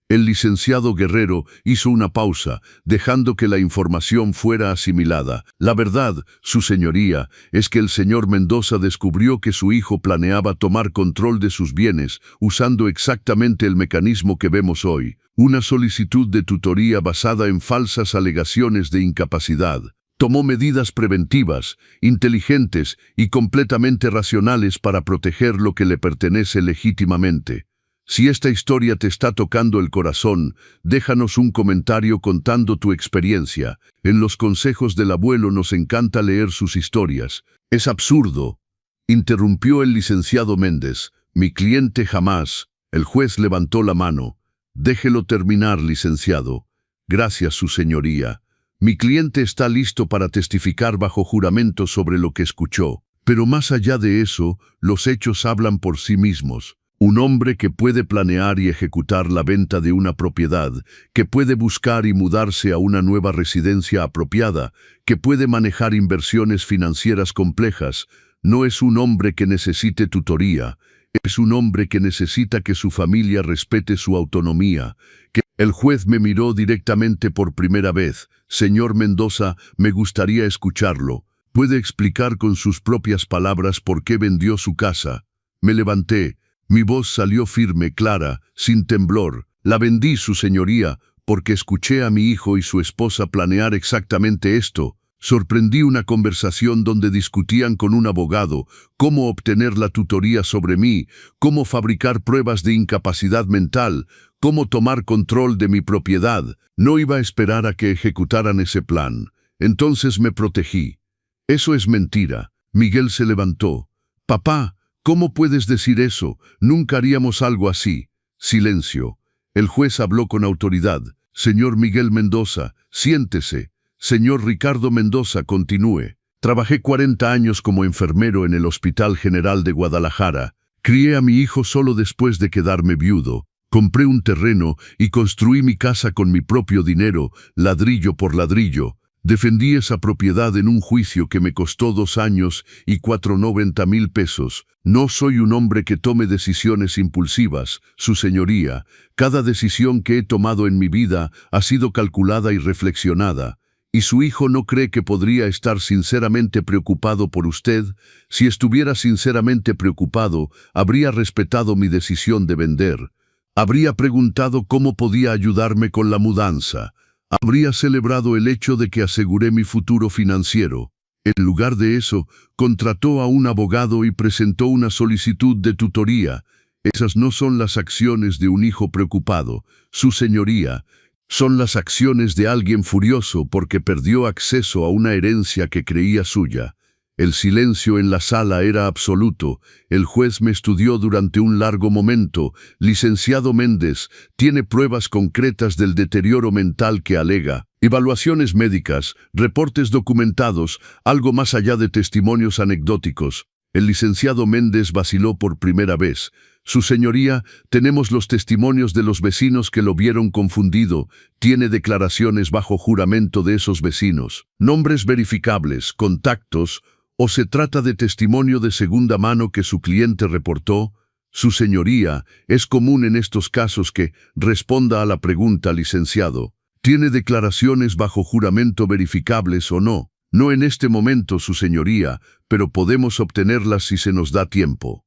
El licenciado Guerrero hizo una pausa, dejando que la información fuera asimilada. La verdad, su señoría, es que el señor Mendoza descubrió que su hijo planeaba tomar control de sus bienes, usando exactamente el mecanismo que vemos hoy, una solicitud de tutoría basada en falsas alegaciones de incapacidad. Tomó medidas preventivas, inteligentes y completamente racionales para proteger lo que le pertenece legítimamente. Si esta historia te está tocando el corazón, déjanos un comentario contando tu experiencia. En los consejos del abuelo nos encanta leer sus historias. Es absurdo, interrumpió el licenciado Méndez. Mi cliente jamás. El juez levantó la mano. Déjelo terminar, licenciado. Gracias, su señoría. Mi cliente está listo para testificar bajo juramento sobre lo que escuchó. Pero más allá de eso, los hechos hablan por sí mismos. Un hombre que puede planear y ejecutar la venta de una propiedad, que puede buscar y mudarse a una nueva residencia apropiada, que puede manejar inversiones financieras complejas, no es un hombre que necesite tutoría, es un hombre que necesita que su familia respete su autonomía. El juez me miró directamente por primera vez. Señor Mendoza, me gustaría escucharlo. ¿Puede explicar con sus propias palabras por qué vendió su casa? Me levanté. Mi voz salió firme, clara, sin temblor. La vendí, su señoría, porque escuché a mi hijo y su esposa planear exactamente esto. Sorprendí una conversación donde discutían con un abogado cómo obtener la tutoría sobre mí, cómo fabricar pruebas de incapacidad mental, cómo tomar control de mi propiedad. No iba a esperar a que ejecutaran ese plan. Entonces me protegí. Eso es mentira. Miguel se levantó. Papá, ¿cómo puedes decir eso? Nunca haríamos algo así. Silencio. El juez habló con autoridad. Señor Miguel Mendoza, siéntese. Señor Ricardo Mendoza, continúe. Trabajé 40 años como enfermero en el Hospital General de Guadalajara. Crié a mi hijo solo después de quedarme viudo. Compré un terreno y construí mi casa con mi propio dinero, ladrillo por ladrillo. Defendí esa propiedad en un juicio que me costó 2 años y 490,000 pesos. No soy un hombre que tome decisiones impulsivas, Su Señoría. Cada decisión que he tomado en mi vida ha sido calculada y reflexionada. ¿Y su hijo no cree que podría estar sinceramente preocupado por usted? Si estuviera sinceramente preocupado, habría respetado mi decisión de vender. Habría preguntado cómo podía ayudarme con la mudanza. Habría celebrado el hecho de que aseguré mi futuro financiero. En lugar de eso, contrató a un abogado y presentó una solicitud de tutoría. Esas no son las acciones de un hijo preocupado, Su Señoría. Son las acciones de alguien furioso porque perdió acceso a una herencia que creía suya. El silencio en la sala era absoluto. El juez me estudió durante un largo momento. Licenciado Méndez, ¿tiene pruebas concretas del deterioro mental que alega? Evaluaciones médicas, reportes documentados, algo más allá de testimonios anecdóticos. El licenciado Méndez vaciló por primera vez. Su Señoría, tenemos los testimonios de los vecinos que lo vieron confundido. Tiene declaraciones bajo juramento de esos vecinos. Nombres verificables, contactos. ¿O se trata de testimonio de segunda mano que su cliente reportó? Su Señoría, es común en estos casos que responda a la pregunta, licenciado. ¿Tiene declaraciones bajo juramento verificables o no? No en este momento, Su Señoría, pero podemos obtenerlas si se nos da tiempo.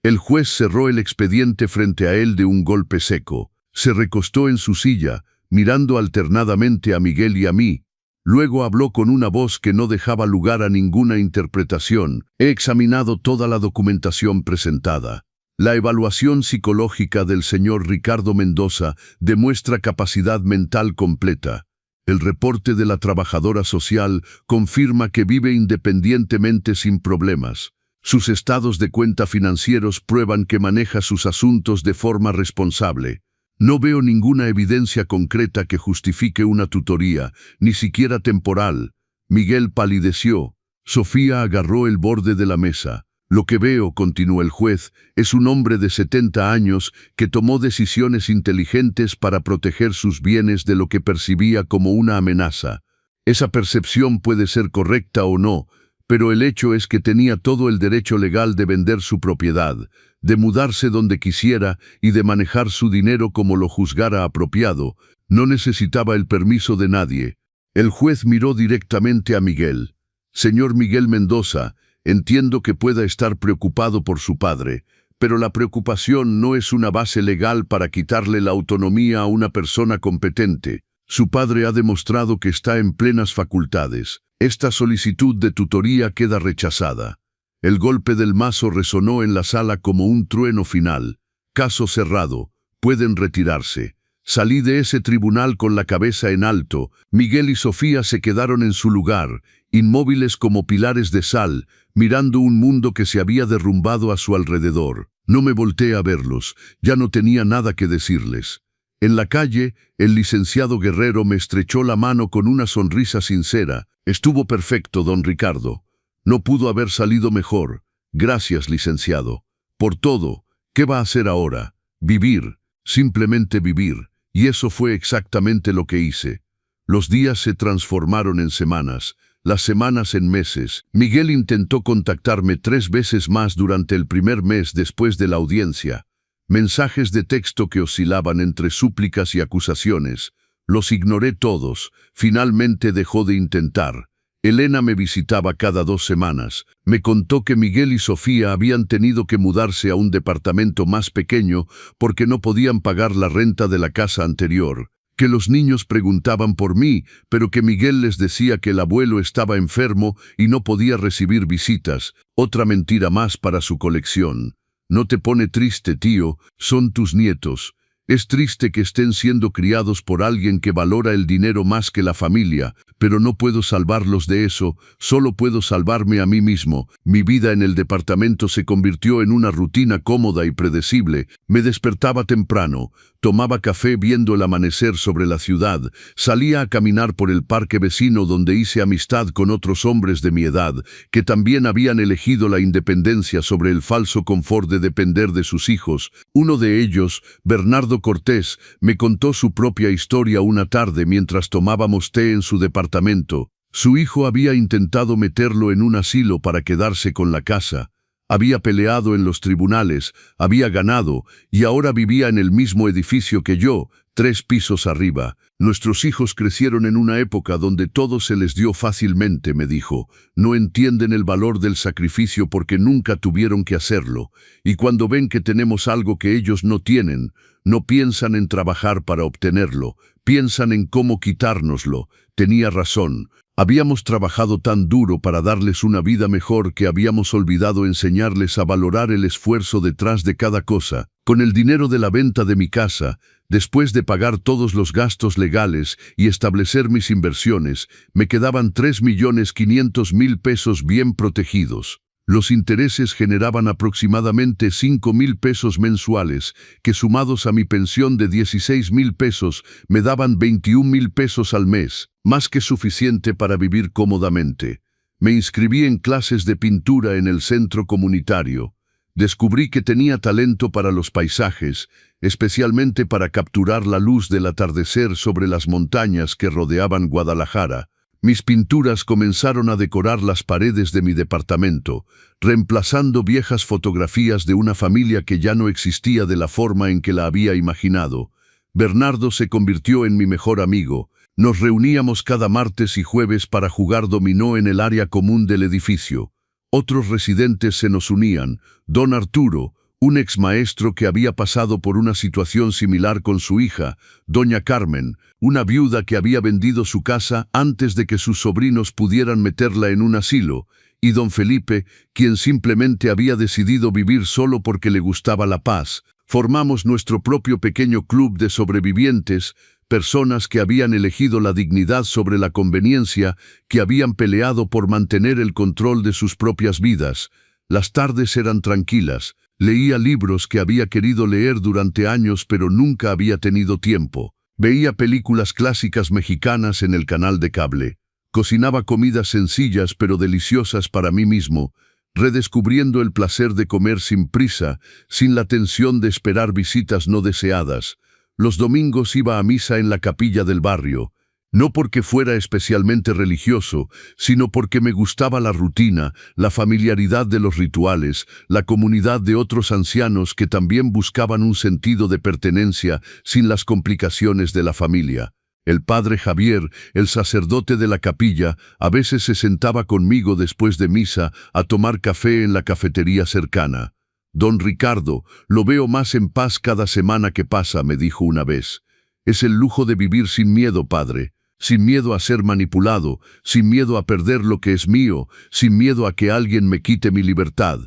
El juez cerró el expediente frente a él de un golpe seco. Se recostó en su silla, mirando alternadamente a Miguel y a mí. Luego habló con una voz que no dejaba lugar a ninguna interpretación. He examinado toda la documentación presentada. La evaluación psicológica del señor Ricardo Mendoza demuestra capacidad mental completa. El reporte de la trabajadora social confirma que vive independientemente sin problemas. Sus estados de cuenta financieros prueban que maneja sus asuntos de forma responsable. No veo ninguna evidencia concreta que justifique una tutoría, ni siquiera temporal. Miguel palideció. Sofía agarró el borde de la mesa. Lo que veo, continuó el juez, es un hombre de 70 años que tomó decisiones inteligentes para proteger sus bienes de lo que percibía como una amenaza. Esa percepción puede ser correcta o no, pero el hecho es que tenía todo el derecho legal de vender su propiedad, de mudarse donde quisiera y de manejar su dinero como lo juzgara apropiado. No necesitaba el permiso de nadie. El juez miró directamente a Miguel. Señor Miguel Mendoza, entiendo que pueda estar preocupado por su padre, pero la preocupación no es una base legal para quitarle la autonomía a una persona competente. Su padre ha demostrado que está en plenas facultades. Esta solicitud de tutoría queda rechazada. El golpe del mazo resonó en la sala como un trueno final. Caso cerrado. Pueden retirarse. Salí de ese tribunal con la cabeza en alto. Miguel y Sofía se quedaron en su lugar, inmóviles como pilares de sal, mirando un mundo que se había derrumbado a su alrededor. No me volteé a verlos. Ya no tenía nada que decirles. En la calle, el licenciado Guerrero me estrechó la mano con una sonrisa sincera. Estuvo perfecto, don Ricardo. No pudo haber salido mejor. Gracias, licenciado. Por todo. ¿Qué va a hacer ahora? Vivir. Simplemente vivir. Y eso fue exactamente lo que hice. Los días se transformaron en semanas, las semanas en meses. Miguel intentó contactarme 3 veces más durante el primer mes después de la audiencia. Mensajes de texto que oscilaban entre súplicas y acusaciones. Los ignoré todos. Finalmente dejó de intentar. Elena me visitaba cada 2 semanas. Me contó que Miguel y Sofía habían tenido que mudarse a un departamento más pequeño porque no podían pagar la renta de la casa anterior. Que los niños preguntaban por mí, pero que Miguel les decía que el abuelo estaba enfermo y no podía recibir visitas. Otra mentira más para su colección. No te pone triste, tío, son tus nietos. Es triste que estén siendo criados por alguien que valora el dinero más que la familia, pero no puedo salvarlos de eso, solo puedo salvarme a mí mismo. Mi vida en el departamento se convirtió en una rutina cómoda y predecible. Me despertaba temprano, tomaba café viendo el amanecer sobre la ciudad, salía a caminar por el parque vecino donde hice amistad con otros hombres de mi edad, que también habían elegido la independencia sobre el falso confort de depender de sus hijos. Uno de ellos, Bernardo Cortés, me contó su propia historia una tarde mientras tomábamos té en su departamento. Su hijo había intentado meterlo en un asilo para quedarse con la casa. Había peleado en los tribunales, había ganado, y ahora vivía en el mismo edificio que yo, 3 pisos arriba. Nuestros hijos crecieron en una época donde todo se les dio fácilmente, me dijo. No entienden el valor del sacrificio porque nunca tuvieron que hacerlo. Y cuando ven que tenemos algo que ellos no tienen, no piensan en trabajar para obtenerlo, piensan en cómo quitárnoslo. Tenía razón. Habíamos trabajado tan duro para darles una vida mejor que habíamos olvidado enseñarles a valorar el esfuerzo detrás de cada cosa. Con el dinero de la venta de mi casa, después de pagar todos los gastos legales y establecer mis inversiones, me quedaban 3.500.000 pesos bien protegidos. Los intereses generaban aproximadamente 5.000 pesos mensuales, que sumados a mi pensión de 16.000 pesos, me daban 21.000 pesos al mes, más que suficiente para vivir cómodamente. Me inscribí en clases de pintura en el centro comunitario. Descubrí que tenía talento para los paisajes, especialmente para capturar la luz del atardecer sobre las montañas que rodeaban Guadalajara. Mis pinturas comenzaron a decorar las paredes de mi departamento, reemplazando viejas fotografías de una familia que ya no existía de la forma en que la había imaginado. Bernardo se convirtió en mi mejor amigo. Nos reuníamos cada martes y jueves para jugar dominó en el área común del edificio. Otros residentes se nos unían. Don Arturo, un ex maestro que había pasado por una situación similar con su hija, doña Carmen, una viuda que había vendido su casa antes de que sus sobrinos pudieran meterla en un asilo, y don Felipe, quien simplemente había decidido vivir solo porque le gustaba la paz. Formamos nuestro propio pequeño club de sobrevivientes, personas que habían elegido la dignidad sobre la conveniencia, que habían peleado por mantener el control de sus propias vidas. Las tardes eran tranquilas. Leía libros que había querido leer durante años pero nunca había tenido tiempo. Veía películas clásicas mexicanas en el canal de cable. Cocinaba comidas sencillas pero deliciosas para mí mismo, redescubriendo el placer de comer sin prisa, sin la tensión de esperar visitas no deseadas. Los domingos iba a misa en la capilla del barrio, no porque fuera especialmente religioso, sino porque me gustaba la rutina, la familiaridad de los rituales, la comunidad de otros ancianos que también buscaban un sentido de pertenencia sin las complicaciones de la familia. El padre Javier, el sacerdote de la capilla, a veces se sentaba conmigo después de misa a tomar café en la cafetería cercana. Don Ricardo, lo veo más en paz cada semana que pasa, me dijo una vez. Es el lujo de vivir sin miedo, padre. Sin miedo a ser manipulado, sin miedo a perder lo que es mío, sin miedo a que alguien me quite mi libertad.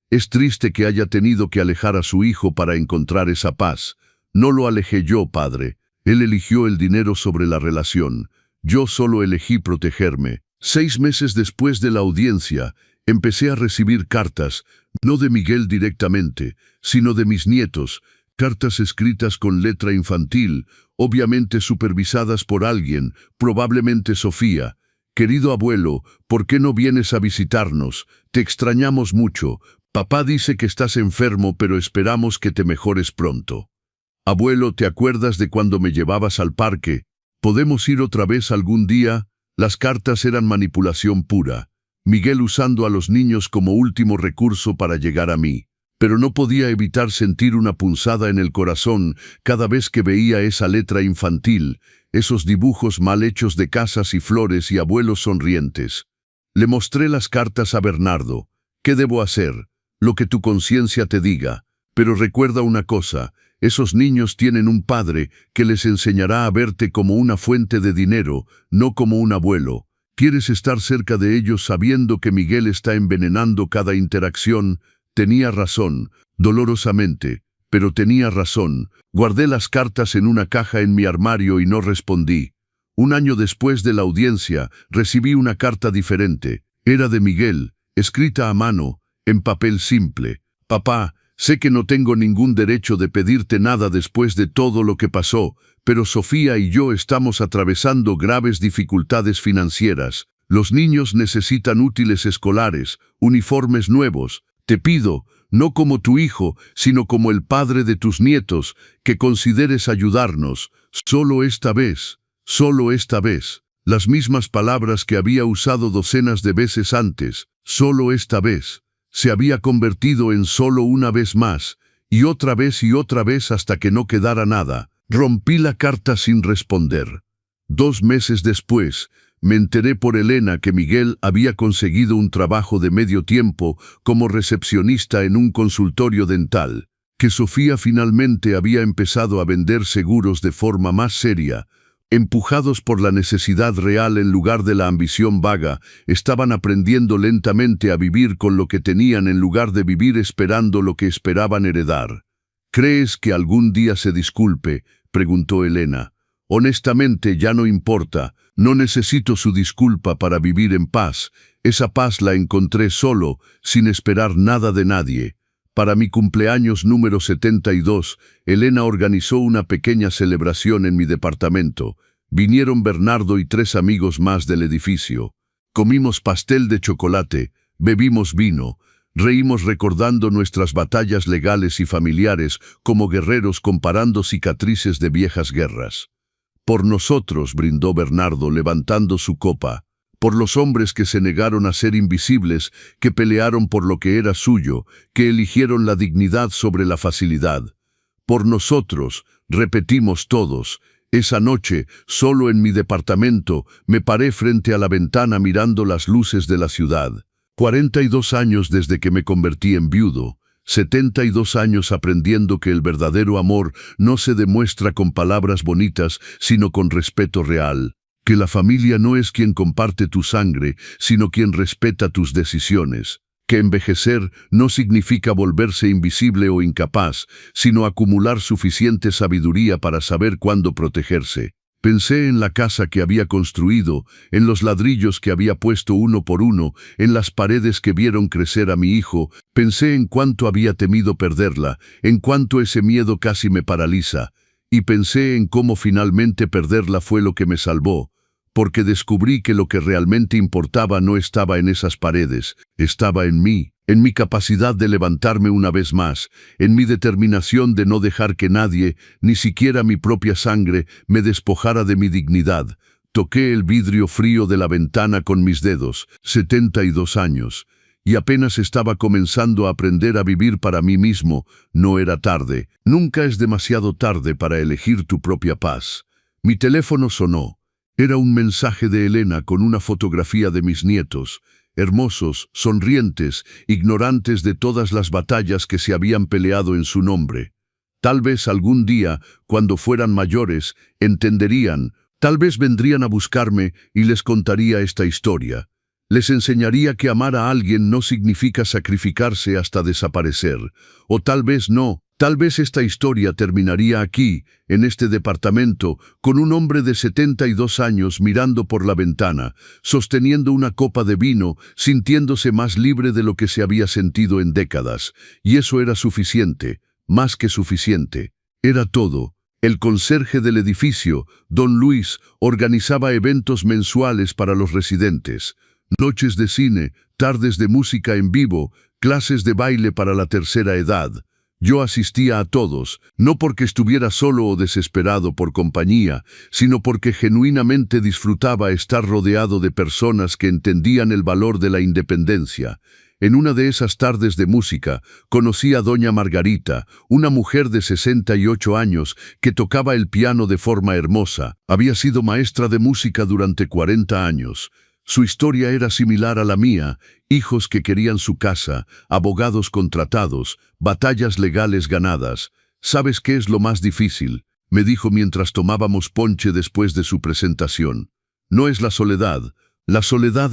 Es triste que haya tenido que alejar a su hijo para encontrar esa paz. No lo alejé yo, padre. Él eligió el dinero sobre la relación. Yo solo elegí protegerme. 6 meses después de la audiencia, empecé a recibir cartas, no de Miguel directamente, sino de mis nietos, cartas escritas con letra infantil, obviamente supervisadas por alguien, probablemente Sofía. Querido abuelo, ¿por qué no vienes a visitarnos? Te extrañamos mucho. Papá dice que estás enfermo, pero esperamos que te mejores pronto. Abuelo, ¿te acuerdas de cuando me llevabas al parque? ¿Podemos ir otra vez algún día? Las cartas eran manipulación pura. Miguel usando a los niños como último recurso para llegar a mí. Pero no podía evitar sentir una punzada en el corazón cada vez que veía esa letra infantil, esos dibujos mal hechos de casas y flores y abuelos sonrientes. Le mostré las cartas a Bernardo. ¿Qué debo hacer? Lo que tu conciencia te diga. Pero recuerda una cosa, esos niños tienen un padre que les enseñará a verte como una fuente de dinero, no como un abuelo. ¿Quieres estar cerca de ellos sabiendo que Miguel está envenenando cada interacción? Tenía razón, dolorosamente, pero tenía razón. Guardé las cartas en una caja en mi armario y no respondí. Un año después de la audiencia, recibí una carta diferente. Era de Miguel, escrita a mano, en papel simple. Papá, sé que no tengo ningún derecho de pedirte nada después de todo lo que pasó, pero Sofía y yo estamos atravesando graves dificultades financieras. Los niños necesitan útiles escolares, uniformes nuevos. Te pido, no como tu hijo, sino como el padre de tus nietos, que consideres ayudarnos, solo esta vez, solo esta vez. Las mismas palabras que había usado docenas de veces antes, solo esta vez, se había convertido en solo una vez más, y otra vez hasta que no quedara nada. Rompí la carta sin responder. 2 meses después, me enteré por Elena que Miguel había conseguido un trabajo de medio tiempo como recepcionista en un consultorio dental, que Sofía finalmente había empezado a vender seguros de forma más seria. Empujados por la necesidad real en lugar de la ambición vaga, estaban aprendiendo lentamente a vivir con lo que tenían en lugar de vivir esperando lo que esperaban heredar. ¿Crees que algún día se disculpe?, preguntó Elena. Honestamente, ya no importa. No necesito su disculpa para vivir en paz. Esa paz la encontré solo, sin esperar nada de nadie. Para mi cumpleaños número 72, Elena organizó una pequeña celebración en mi departamento. Vinieron Bernardo y 3 amigos más del edificio. Comimos pastel de chocolate, bebimos vino, reímos recordando nuestras batallas legales y familiares como guerreros comparando cicatrices de viejas guerras. Por nosotros, brindó Bernardo levantando su copa. Por los hombres que se negaron a ser invisibles, que pelearon por lo que era suyo, que eligieron la dignidad sobre la facilidad. Por nosotros, repetimos todos. Esa noche, solo en mi departamento, me paré frente a la ventana mirando las luces de la ciudad. 42 años desde que me convertí en viudo. 72 años aprendiendo que el verdadero amor no se demuestra con palabras bonitas, sino con respeto real. Que la familia no es quien comparte tu sangre, sino quien respeta tus decisiones. Que envejecer no significa volverse invisible o incapaz, sino acumular suficiente sabiduría para saber cuándo protegerse. Pensé en la casa que había construido, en los ladrillos que había puesto uno por uno, en las paredes que vieron crecer a mi hijo. Pensé en cuánto había temido perderla, en cuánto ese miedo casi me paraliza. Y pensé en cómo finalmente perderla fue lo que me salvó. Porque descubrí que lo que realmente importaba no estaba en esas paredes, estaba en mí, en mi capacidad de levantarme una vez más, en mi determinación de no dejar que nadie, ni siquiera mi propia sangre, me despojara de mi dignidad. Toqué el vidrio frío de la ventana con mis dedos, 72 años, y apenas estaba comenzando a aprender a vivir para mí mismo. No era tarde, nunca es demasiado tarde para elegir tu propia paz. Mi teléfono sonó. Era un mensaje de Elena con una fotografía de mis nietos, hermosos, sonrientes, ignorantes de todas las batallas que se habían peleado en su nombre. Tal vez algún día, cuando fueran mayores, entenderían, tal vez vendrían a buscarme y les contaría esta historia. Les enseñaría que amar a alguien no significa sacrificarse hasta desaparecer, o tal vez no. Tal vez esta historia terminaría aquí, en este departamento, con un hombre de 72 años mirando por la ventana, sosteniendo una copa de vino, sintiéndose más libre de lo que se había sentido en décadas. Y eso era suficiente, más que suficiente. Era todo. El conserje del edificio, don Luis, organizaba eventos mensuales para los residentes. Noches de cine, tardes de música en vivo, clases de baile para la tercera edad. Yo asistía a todos, no porque estuviera solo o desesperado por compañía, sino porque genuinamente disfrutaba estar rodeado de personas que entendían el valor de la independencia. En una de esas tardes de música, conocí a doña Margarita, una mujer de 68 años que tocaba el piano de forma hermosa. Había sido maestra de música durante 40 años. Su historia era similar a la mía: hijos que querían su casa, abogados contratados, batallas legales ganadas. ¿Sabes qué es lo más difícil?, me dijo mientras tomábamos ponche después de su presentación. No es la soledad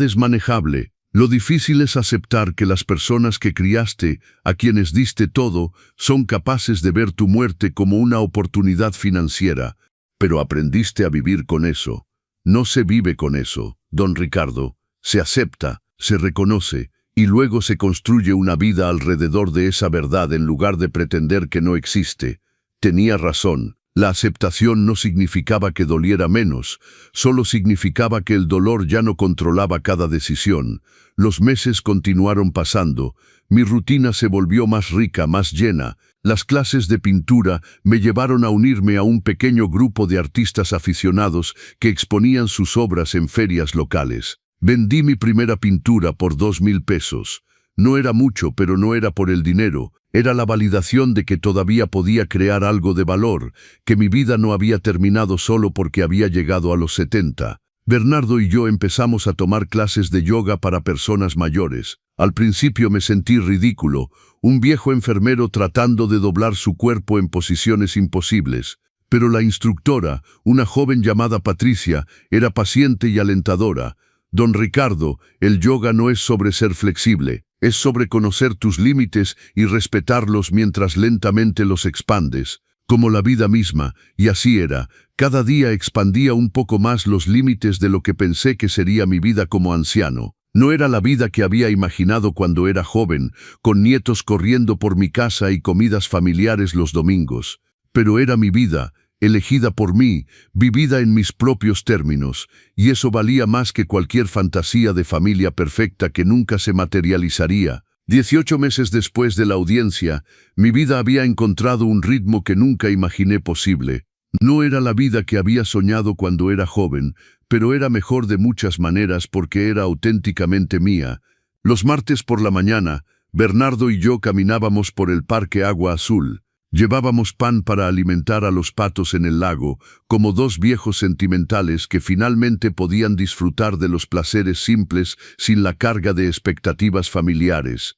es manejable. Lo difícil es aceptar que las personas que criaste, a quienes diste todo, son capaces de ver tu muerte como una oportunidad financiera. Pero aprendiste a vivir con eso. No se vive con eso, don Ricardo. Se acepta, se reconoce, y luego se construye una vida alrededor de esa verdad en lugar de pretender que no existe. Tenía razón. La aceptación no significaba que doliera menos, solo significaba que el dolor ya no controlaba cada decisión. Los meses continuaron pasando, mi rutina se volvió más rica, más llena. Las clases de pintura me llevaron a unirme a un pequeño grupo de artistas aficionados que exponían sus obras en ferias locales. Vendí mi primera pintura por 2,000 pesos. No era mucho, pero no era por el dinero. Era la validación de que todavía podía crear algo de valor, que mi vida no había terminado solo porque había llegado a los 70. Bernardo y yo empezamos a tomar clases de yoga para personas mayores. Al principio me sentí ridículo, un viejo enfermero tratando de doblar su cuerpo en posiciones imposibles. Pero la instructora, una joven llamada Patricia, era paciente y alentadora. Don Ricardo, el yoga no es sobre ser flexible. Es sobre conocer tus límites y respetarlos mientras lentamente los expandes, como la vida misma, y así era. Cada día expandía un poco más los límites de lo que pensé que sería mi vida como anciano. No era la vida que había imaginado cuando era joven, con nietos corriendo por mi casa y comidas familiares los domingos. Pero era mi vida, elegida por mí, vivida en mis propios términos, y eso valía más que cualquier fantasía de familia perfecta que nunca se materializaría. 18 meses después de la audiencia, mi vida había encontrado un ritmo que nunca imaginé posible. No era la vida que había soñado cuando era joven, pero era mejor de muchas maneras porque era auténticamente mía. Los martes por la mañana, Bernardo y yo caminábamos por el Parque Agua Azul. Llevábamos pan para alimentar a los patos en el lago, como dos viejos sentimentales que finalmente podían disfrutar de los placeres simples sin la carga de expectativas familiares.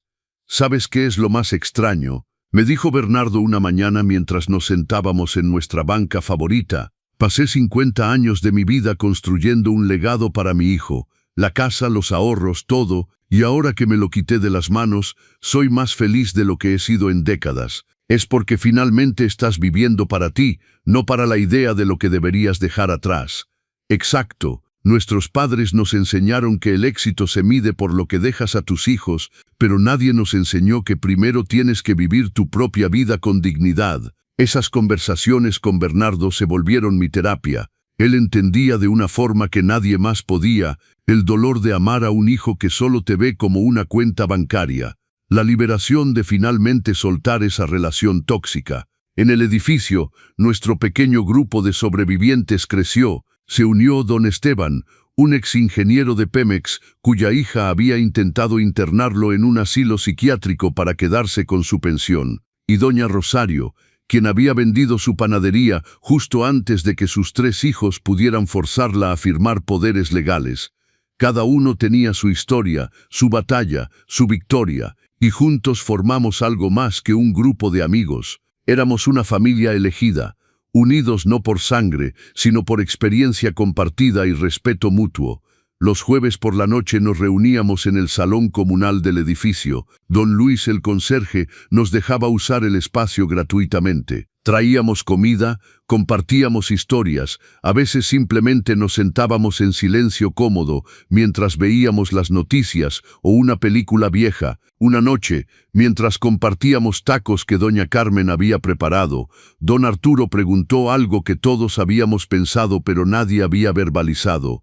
¿Sabes qué es lo más extraño?, me dijo Bernardo una mañana mientras nos sentábamos en nuestra banca favorita. Pasé 50 años de mi vida construyendo un legado para mi hijo, la casa, los ahorros, todo, y ahora que me lo quité de las manos, soy más feliz de lo que he sido en décadas. Es porque finalmente estás viviendo para ti, no para la idea de lo que deberías dejar atrás. Exacto. Nuestros padres nos enseñaron que el éxito se mide por lo que dejas a tus hijos, pero nadie nos enseñó que primero tienes que vivir tu propia vida con dignidad. Esas conversaciones con Bernardo se volvieron mi terapia. Él entendía de una forma que nadie más podía, el dolor de amar a un hijo que solo te ve como una cuenta bancaria. La liberación de finalmente soltar esa relación tóxica. En el edificio, nuestro pequeño grupo de sobrevivientes creció. Se unió don Esteban, un exingeniero de Pemex, cuya hija había intentado internarlo en un asilo psiquiátrico para quedarse con su pensión, y doña Rosario, quien había vendido su panadería justo antes de que sus 3 hijos pudieran forzarla a firmar poderes legales. Cada uno tenía su historia, su batalla, su victoria, y juntos formamos algo más que un grupo de amigos. Éramos una familia elegida, unidos no por sangre, sino por experiencia compartida y respeto mutuo. Los jueves por la noche nos reuníamos en el salón comunal del edificio. Don Luis, el conserje, nos dejaba usar el espacio gratuitamente. Traíamos comida, compartíamos historias, a veces simplemente nos sentábamos en silencio cómodo mientras veíamos las noticias o una película vieja. Una noche, mientras compartíamos tacos que doña Carmen había preparado, don Arturo preguntó algo que todos habíamos pensado pero nadie había verbalizado.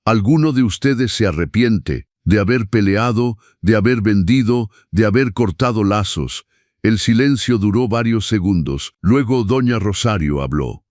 ¿Alguno de ustedes se arrepiente de haber peleado, de haber vendido, de haber cortado lazos? El silencio duró varios segundos. Luego doña Rosario habló.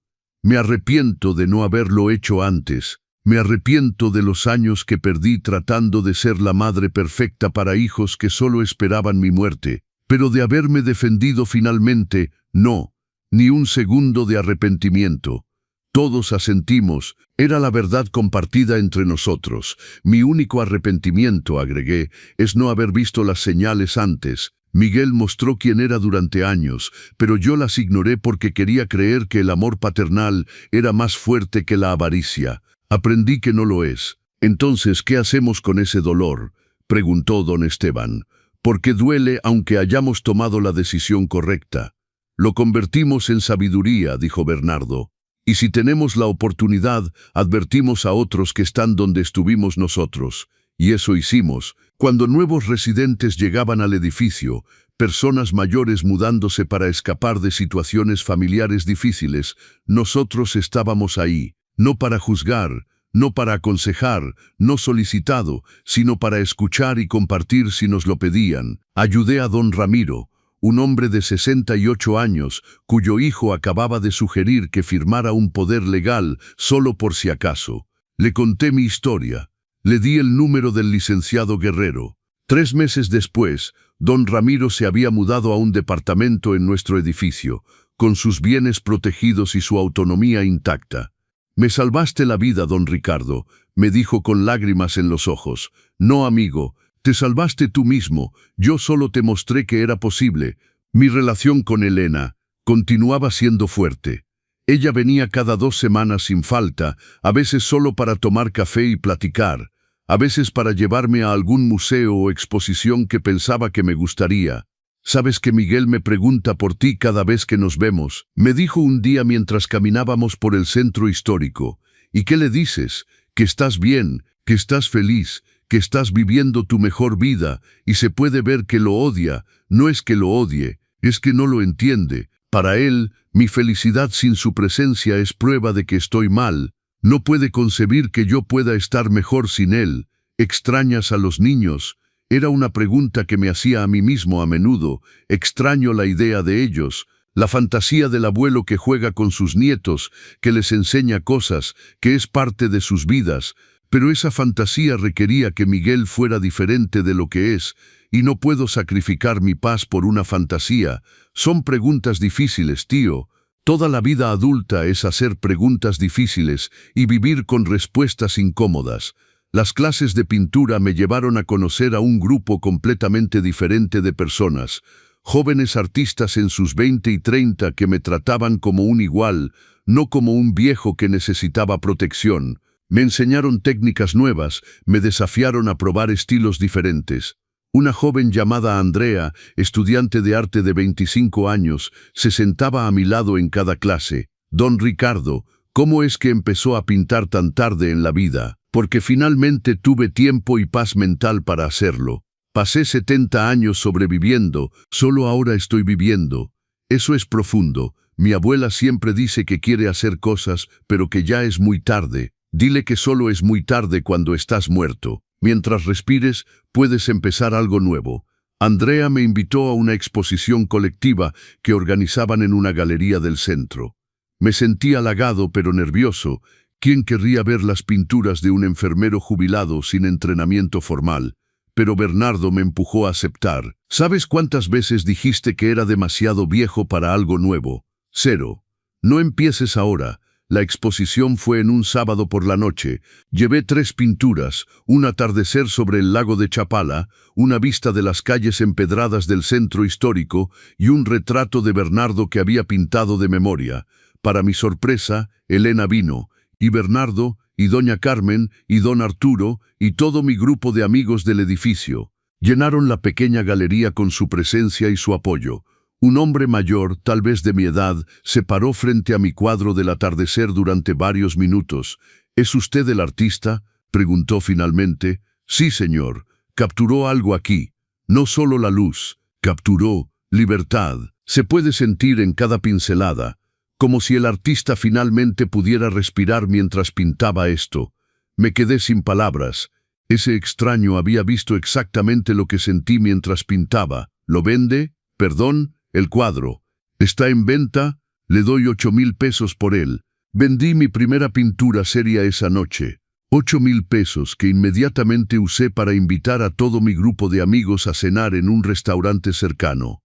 Me arrepiento de no haberlo hecho antes. Me arrepiento de los años que perdí tratando de ser la madre perfecta para hijos que solo esperaban mi muerte. Pero de haberme defendido finalmente, no, ni un segundo de arrepentimiento. Todos asentimos. Era la verdad compartida entre nosotros. Mi único arrepentimiento, agregué, es no haber visto las señales antes. Miguel mostró quién era durante años, pero yo las ignoré porque quería creer que el amor paternal era más fuerte que la avaricia. Aprendí que no lo es. Entonces, ¿qué hacemos con ese dolor?, preguntó don Esteban. Porque duele aunque hayamos tomado la decisión correcta. Lo convertimos en sabiduría, dijo Bernardo. Y si tenemos la oportunidad, advertimos a otros que están donde estuvimos nosotros. Y eso hicimos. Cuando nuevos residentes llegaban al edificio, personas mayores mudándose para escapar de situaciones familiares difíciles. Nosotros estábamos ahí, no para juzgar, no para aconsejar, no solicitado, sino para escuchar y compartir si nos lo pedían. Ayudé a don Ramiro, un hombre de 68 años, cuyo hijo acababa de sugerir que firmara un poder legal solo por si acaso. Le conté mi historia. Le di el número del licenciado Guerrero. 3 meses después, don Ramiro se había mudado a un departamento en nuestro edificio, con sus bienes protegidos y su autonomía intacta. «Me salvaste la vida, don Ricardo», me dijo con lágrimas en los ojos. «No, amigo, te salvaste tú mismo, yo solo te mostré que era posible». Mi relación con Elena continuaba siendo fuerte. Ella venía cada 2 semanas sin falta, a veces solo para tomar café y platicar, a veces para llevarme a algún museo o exposición que pensaba que me gustaría. «Sabes que Miguel me pregunta por ti cada vez que nos vemos», me dijo un día mientras caminábamos por el centro histórico. «¿Y qué le dices? Que estás bien, que estás feliz, que estás viviendo tu mejor vida, y se puede ver que lo odia. No es que lo odie, es que no lo entiende. Para él, mi felicidad sin su presencia es prueba de que estoy mal. No puede concebir que yo pueda estar mejor sin él. ¿Extrañas a los niños?». Era una pregunta que me hacía a mí mismo a menudo. Extraño la idea de ellos, la fantasía del abuelo que juega con sus nietos, que les enseña cosas, que es parte de sus vidas. Pero esa fantasía requería que Miguel fuera diferente de lo que es, y no puedo sacrificar mi paz por una fantasía. Son preguntas difíciles, tío. Toda la vida adulta es hacer preguntas difíciles y vivir con respuestas incómodas. Las clases de pintura me llevaron a conocer a un grupo completamente diferente de personas, jóvenes artistas en sus 20 y 30 que me trataban como un igual, no como un viejo que necesitaba protección. Me enseñaron técnicas nuevas, me desafiaron a probar estilos diferentes. Una joven llamada Andrea, estudiante de arte de 25 años, se sentaba a mi lado en cada clase. «Don Ricardo, ¿cómo es que empezó a pintar tan tarde en la vida?». «Porque finalmente tuve tiempo y paz mental para hacerlo. Pasé 70 años sobreviviendo, solo ahora estoy viviendo». Eso es profundo. Mi abuela siempre dice que quiere hacer cosas, pero que ya es muy tarde. Dile que solo es muy tarde cuando estás muerto. Mientras respires, puedes empezar algo nuevo. Andrea me invitó a una exposición colectiva que organizaban en una galería del centro. Me sentí halagado pero nervioso. ¿Quién querría ver las pinturas de un enfermero jubilado sin entrenamiento formal? Pero Bernardo me empujó a aceptar. «¿Sabes cuántas veces dijiste que era demasiado viejo para algo nuevo? 0. No empieces ahora». La exposición fue en un sábado por la noche. Llevé 3 pinturas, un atardecer sobre el lago de Chapala, una vista de las calles empedradas del centro histórico y un retrato de Bernardo que había pintado de memoria. Para mi sorpresa, Elena vino, y Bernardo, y doña Carmen, y don Arturo, y todo mi grupo de amigos del edificio. Llenaron la pequeña galería con su presencia y su apoyo. Un hombre mayor, tal vez de mi edad, se paró frente a mi cuadro del atardecer durante varios minutos. «¿Es usted el artista?», preguntó finalmente. «Sí, señor. Capturó algo aquí. No solo la luz, capturó libertad. Se puede sentir en cada pincelada, como si el artista finalmente pudiera respirar mientras pintaba esto». Me quedé sin palabras. Ese extraño había visto exactamente lo que sentí mientras pintaba. «¿Lo vende? Perdón». «El cuadro. Está en venta. Le doy 8,000 pesos por él». Vendí mi primera pintura seria esa noche. 8,000 pesos que inmediatamente usé para invitar a todo mi grupo de amigos a cenar en un restaurante cercano.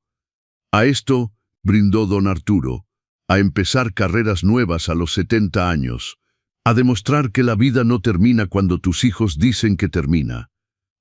A esto, brindó don Arturo, a empezar carreras nuevas a los 70 años. A demostrar que la vida no termina cuando tus hijos dicen que termina.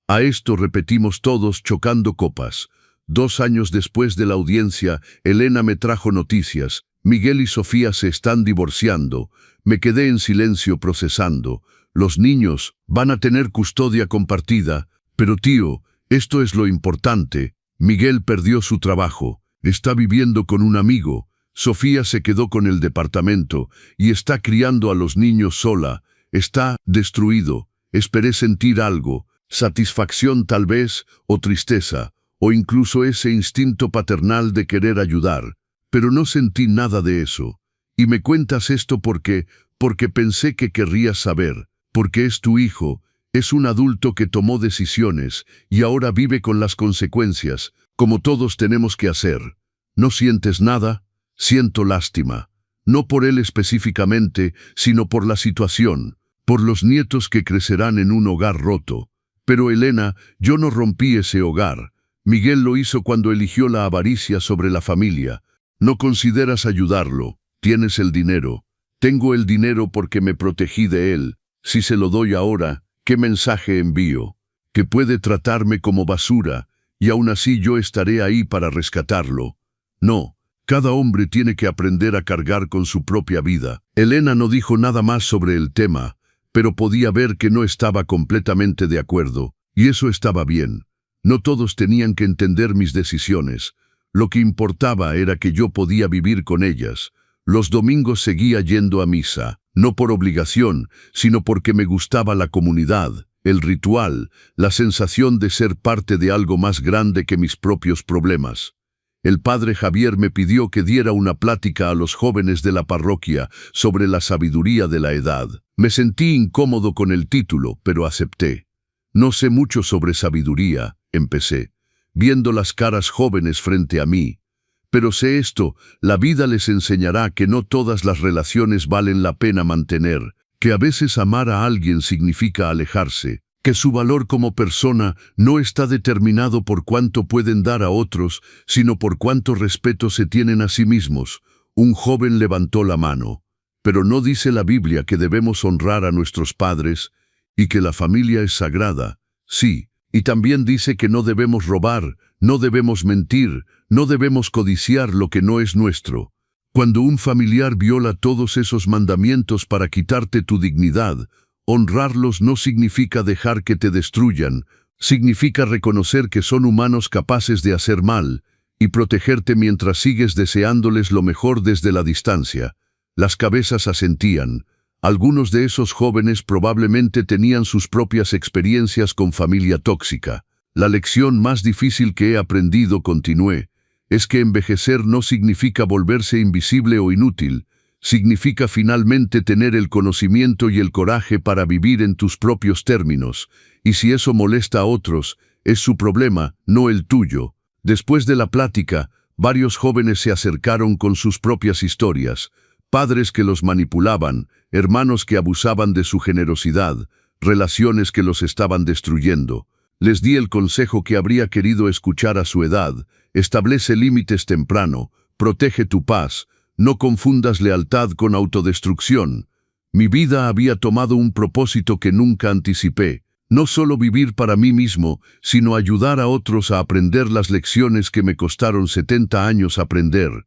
A esto repetimos todos chocando copas. 2 años después de la audiencia, Elena me trajo noticias. Miguel y Sofía se están divorciando. Me quedé en silencio procesando. Los niños van a tener custodia compartida. Pero tío, esto es lo importante. Miguel perdió su trabajo. Está viviendo con un amigo. Sofía se quedó con el departamento y está criando a los niños sola. Está destruido. Esperé sentir algo. Satisfacción tal vez, o tristeza. o incluso ese instinto paternal de querer ayudar, pero no sentí nada de eso. Y me cuentas esto porque pensé que querrías saber, porque es tu hijo, es un adulto que tomó decisiones y ahora vive con las consecuencias, como todos tenemos que hacer. ¿No sientes nada? Siento lástima. No por él específicamente, sino por la situación, por los nietos que crecerán en un hogar roto. Pero Elena, yo no rompí ese hogar. Miguel lo hizo cuando eligió la avaricia sobre la familia. No consideras ayudarlo. Tienes el dinero. Tengo el dinero porque me protegí de él. Si se lo doy ahora, ¿qué mensaje envío? Que puede tratarme como basura, y aún así yo estaré ahí para rescatarlo. No, cada hombre tiene que aprender a cargar con su propia vida. Elena no dijo nada más sobre el tema, pero podía ver que no estaba completamente de acuerdo, y eso estaba bien. No todos tenían que entender mis decisiones. Lo que importaba era que yo podía vivir con ellas. Los domingos seguía yendo a misa, no por obligación, sino porque me gustaba la comunidad, el ritual, la sensación de ser parte de algo más grande que mis propios problemas. El padre Javier me pidió que diera una plática a los jóvenes de la parroquia sobre la sabiduría de la edad. Me sentí incómodo con el título, pero acepté. No sé mucho sobre sabiduría, empecé, viendo las caras jóvenes frente a mí. Pero sé esto, la vida les enseñará que no todas las relaciones valen la pena mantener, que a veces amar a alguien significa alejarse, que su valor como persona no está determinado por cuánto pueden dar a otros, sino por cuánto respeto se tienen a sí mismos. Un joven levantó la mano. Pero ¿no dice la Biblia que debemos honrar a nuestros padres y que la familia es sagrada? Sí, y también dice que no debemos robar, no debemos mentir, no debemos codiciar lo que no es nuestro. Cuando un familiar viola todos esos mandamientos para quitarte tu dignidad, honrarlos no significa dejar que te destruyan, significa reconocer que son humanos capaces de hacer mal y protegerte mientras sigues deseándoles lo mejor desde la distancia. Las cabezas asentían. Algunos de esos jóvenes probablemente tenían sus propias experiencias con familia tóxica. La lección más difícil que he aprendido, continué, es que envejecer no significa volverse invisible o inútil, significa finalmente tener el conocimiento y el coraje para vivir en tus propios términos, y si eso molesta a otros, es su problema, no el tuyo. Después de la plática, varios jóvenes se acercaron con sus propias historias, padres que los manipulaban, hermanos que abusaban de su generosidad, relaciones que los estaban destruyendo. Les di el consejo que habría querido escuchar a su edad: establece límites temprano, protege tu paz, no confundas lealtad con autodestrucción. Mi vida había tomado un propósito que nunca anticipé, no solo vivir para mí mismo, sino ayudar a otros a aprender las lecciones que me costaron 70 años aprender.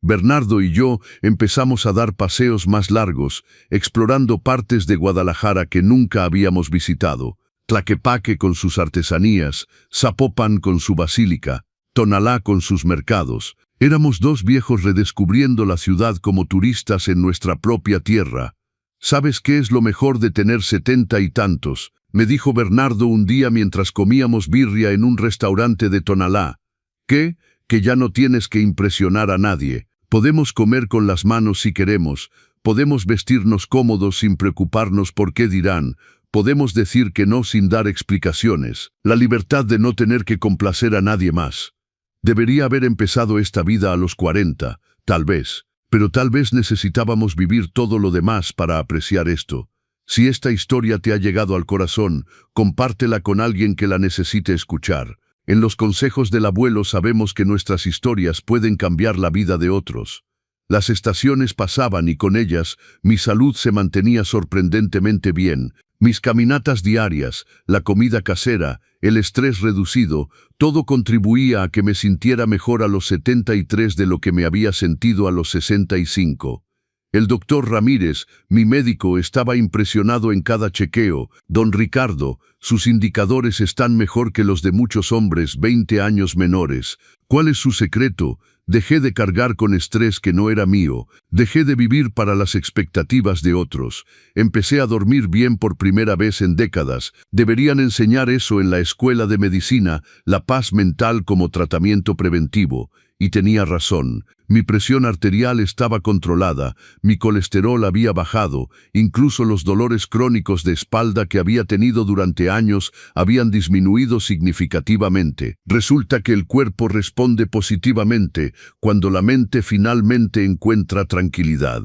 Bernardo y yo empezamos a dar paseos más largos, explorando partes de Guadalajara que nunca habíamos visitado. Tlaquepaque con sus artesanías, Zapopan con su basílica, Tonalá con sus mercados. Éramos dos viejos redescubriendo la ciudad como turistas en nuestra propia tierra. ¿Sabes qué es lo mejor de tener 70 y tantos?, me dijo Bernardo un día mientras comíamos birria en un restaurante de Tonalá. ¿Qué? Que ya no tienes que impresionar a nadie. Podemos comer con las manos si queremos, podemos vestirnos cómodos sin preocuparnos por qué dirán, podemos decir que no sin dar explicaciones. La libertad de no tener que complacer a nadie más. Debería haber empezado esta vida a los 40, tal vez, pero tal vez necesitábamos vivir todo lo demás para apreciar esto. Si esta historia te ha llegado al corazón, compártela con alguien que la necesite escuchar. En los consejos del abuelo sabemos que nuestras historias pueden cambiar la vida de otros. Las estaciones pasaban y con ellas mi salud se mantenía sorprendentemente bien. Mis caminatas diarias, la comida casera, el estrés reducido, todo contribuía a que me sintiera mejor a los 73 de lo que me había sentido a los 65. El doctor Ramírez, mi médico, estaba impresionado en cada chequeo. Don Ricardo, sus indicadores están mejor que los de muchos hombres 20 años menores. ¿Cuál es su secreto? Dejé de cargar con estrés que no era mío. Dejé de vivir para las expectativas de otros. Empecé a dormir bien por primera vez en décadas. Deberían enseñar eso en la escuela de medicina, la paz mental como tratamiento preventivo. Y tenía razón. Mi presión arterial estaba controlada, mi colesterol había bajado, incluso los dolores crónicos de espalda que había tenido durante años habían disminuido significativamente. Resulta que el cuerpo responde positivamente cuando la mente finalmente encuentra tranquilidad.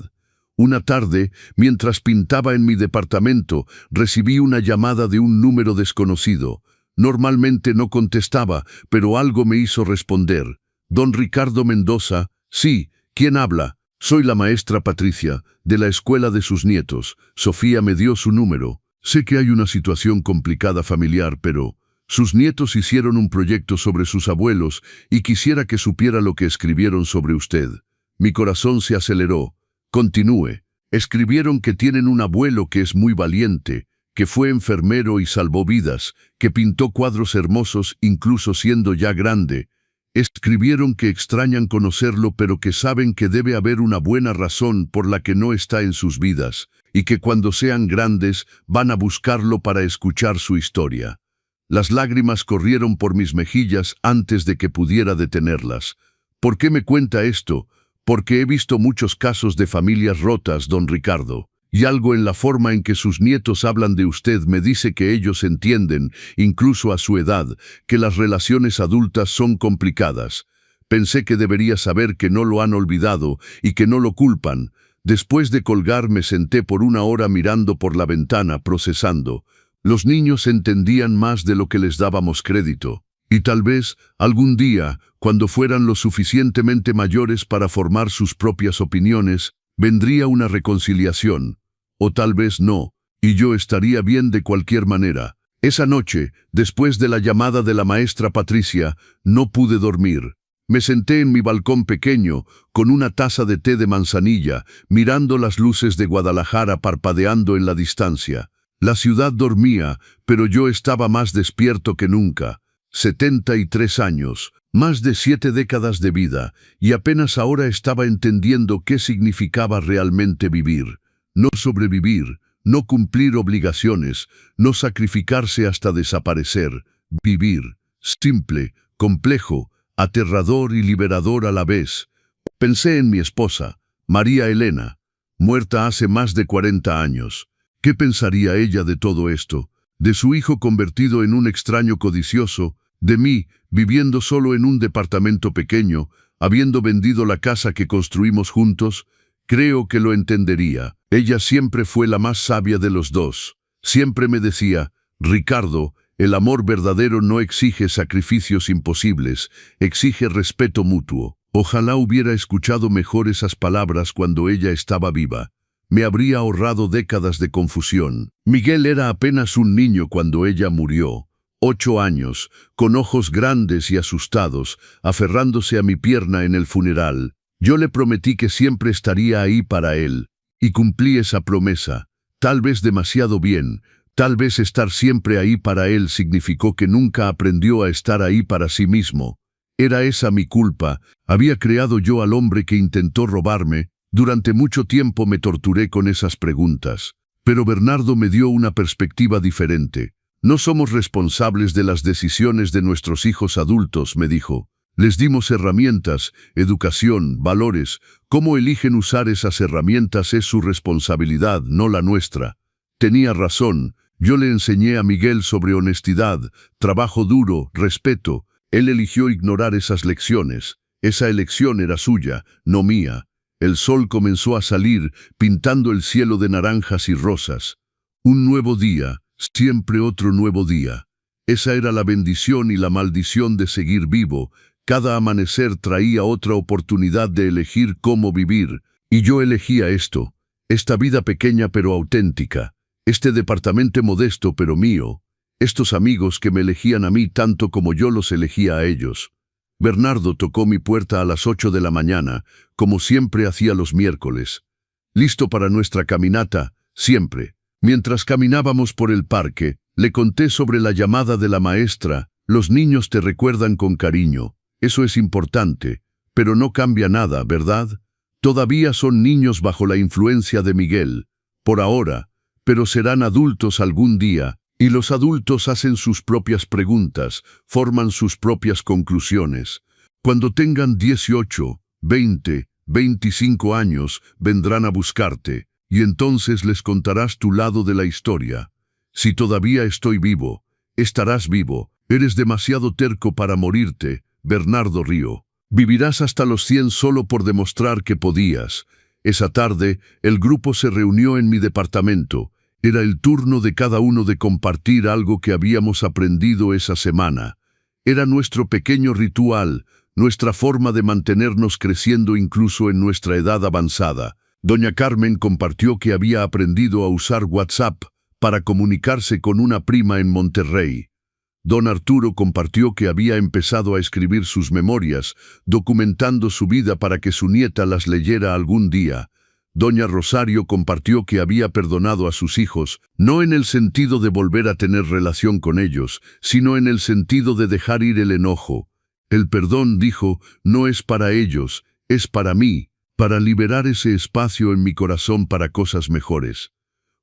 Una tarde, mientras pintaba en mi departamento, recibí una llamada de un número desconocido. Normalmente no contestaba, pero algo me hizo responder. Don Ricardo Mendoza. Sí, ¿quién habla? Soy la maestra Patricia, de la escuela de sus nietos. Sofía me dio su número. Sé que hay una situación complicada familiar, pero sus nietos hicieron un proyecto sobre sus abuelos y quisiera que supiera lo que escribieron sobre usted. Mi corazón se aceleró. Continúe. Escribieron que tienen un abuelo que es muy valiente, que fue enfermero y salvó vidas, que pintó cuadros hermosos incluso siendo ya grande. Escribieron que extrañan conocerlo pero que saben que debe haber una buena razón por la que no está en sus vidas, y que cuando sean grandes van a buscarlo para escuchar su historia. Las lágrimas corrieron por mis mejillas antes de que pudiera detenerlas. ¿Por qué me cuenta esto? Porque he visto muchos casos de familias rotas, don Ricardo. Y algo en la forma en que sus nietos hablan de usted me dice que ellos entienden, incluso a su edad, que las relaciones adultas son complicadas. Pensé que debería saber que no lo han olvidado y que no lo culpan. Después de colgar me senté por una hora mirando por la ventana, procesando. Los niños entendían más de lo que les dábamos crédito. Y tal vez, algún día, cuando fueran lo suficientemente mayores para formar sus propias opiniones, vendría una reconciliación. O tal vez no, y yo estaría bien de cualquier manera. Esa noche, después de la llamada de la maestra Patricia, no pude dormir. Me senté en mi balcón pequeño, con una taza de té de manzanilla, mirando las luces de Guadalajara parpadeando en la distancia. La ciudad dormía, pero yo estaba más despierto que nunca. 73 años, más de 7 décadas de vida, y apenas ahora estaba entendiendo qué significaba realmente vivir. No sobrevivir, no cumplir obligaciones, no sacrificarse hasta desaparecer. Vivir, simple, complejo, aterrador y liberador a la vez. Pensé en mi esposa, María Elena, muerta hace más de 40 años. ¿Qué pensaría ella de todo esto? De su hijo convertido en un extraño codicioso, de mí, viviendo solo en un departamento pequeño, habiendo vendido la casa que construimos juntos. Creo que lo entendería. Ella siempre fue la más sabia de los dos. Siempre me decía, Ricardo, el amor verdadero no exige sacrificios imposibles, exige respeto mutuo. Ojalá hubiera escuchado mejor esas palabras cuando ella estaba viva. Me habría ahorrado décadas de confusión. Miguel era apenas un niño cuando ella murió. 8 años, con ojos grandes y asustados, aferrándose a mi pierna en el funeral. Yo le prometí que siempre estaría ahí para él, y cumplí esa promesa. Tal vez demasiado bien, tal vez estar siempre ahí para él significó que nunca aprendió a estar ahí para sí mismo. Era esa mi culpa, había creado yo al hombre que intentó robarme. Durante mucho tiempo me torturé con esas preguntas, pero Bernardo me dio una perspectiva diferente. No somos responsables de las decisiones de nuestros hijos adultos, me dijo. Les dimos herramientas, educación, valores. Cómo eligen usar esas herramientas es su responsabilidad, no la nuestra. Tenía razón. Yo le enseñé a Miguel sobre honestidad, trabajo duro, respeto. Él eligió ignorar esas lecciones. Esa elección era suya, no mía. El sol comenzó a salir, pintando el cielo de naranjas y rosas. Un nuevo día, siempre otro nuevo día. Esa era la bendición y la maldición de seguir vivo. Cada amanecer traía otra oportunidad de elegir cómo vivir, y yo elegía esto, esta vida pequeña pero auténtica, este departamento modesto pero mío, estos amigos que me elegían a mí tanto como yo los elegía a ellos. Bernardo tocó mi puerta a las 8 de la mañana, como siempre hacía los miércoles. listo para nuestra caminata, siempre. Mientras caminábamos por el parque, le conté sobre la llamada de la maestra. Los niños te recuerdan con cariño. Eso es importante, pero no cambia nada, ¿verdad? Todavía son niños bajo la influencia de Miguel, por ahora, pero serán adultos algún día, y los adultos hacen sus propias preguntas, forman sus propias conclusiones. Cuando tengan 18, 20, 25 años, vendrán a buscarte, y entonces les contarás tu lado de la historia. Si todavía estoy vivo, estarás vivo. Eres demasiado terco para morirte, Bernardo Río. Vivirás hasta los 100 solo por demostrar que podías. Esa tarde, el grupo se reunió en mi departamento. Era el turno de cada uno de compartir algo que habíamos aprendido esa semana. Era nuestro pequeño ritual, nuestra forma de mantenernos creciendo incluso en nuestra edad avanzada. Doña Carmen compartió que había aprendido a usar WhatsApp para comunicarse con una prima en Monterrey. Don Arturo compartió que había empezado a escribir sus memorias, documentando su vida para que su nieta las leyera algún día. Doña Rosario compartió que había perdonado a sus hijos, no en el sentido de volver a tener relación con ellos, sino en el sentido de dejar ir el enojo. El perdón, dijo, no es para ellos, es para mí, para liberar ese espacio en mi corazón para cosas mejores.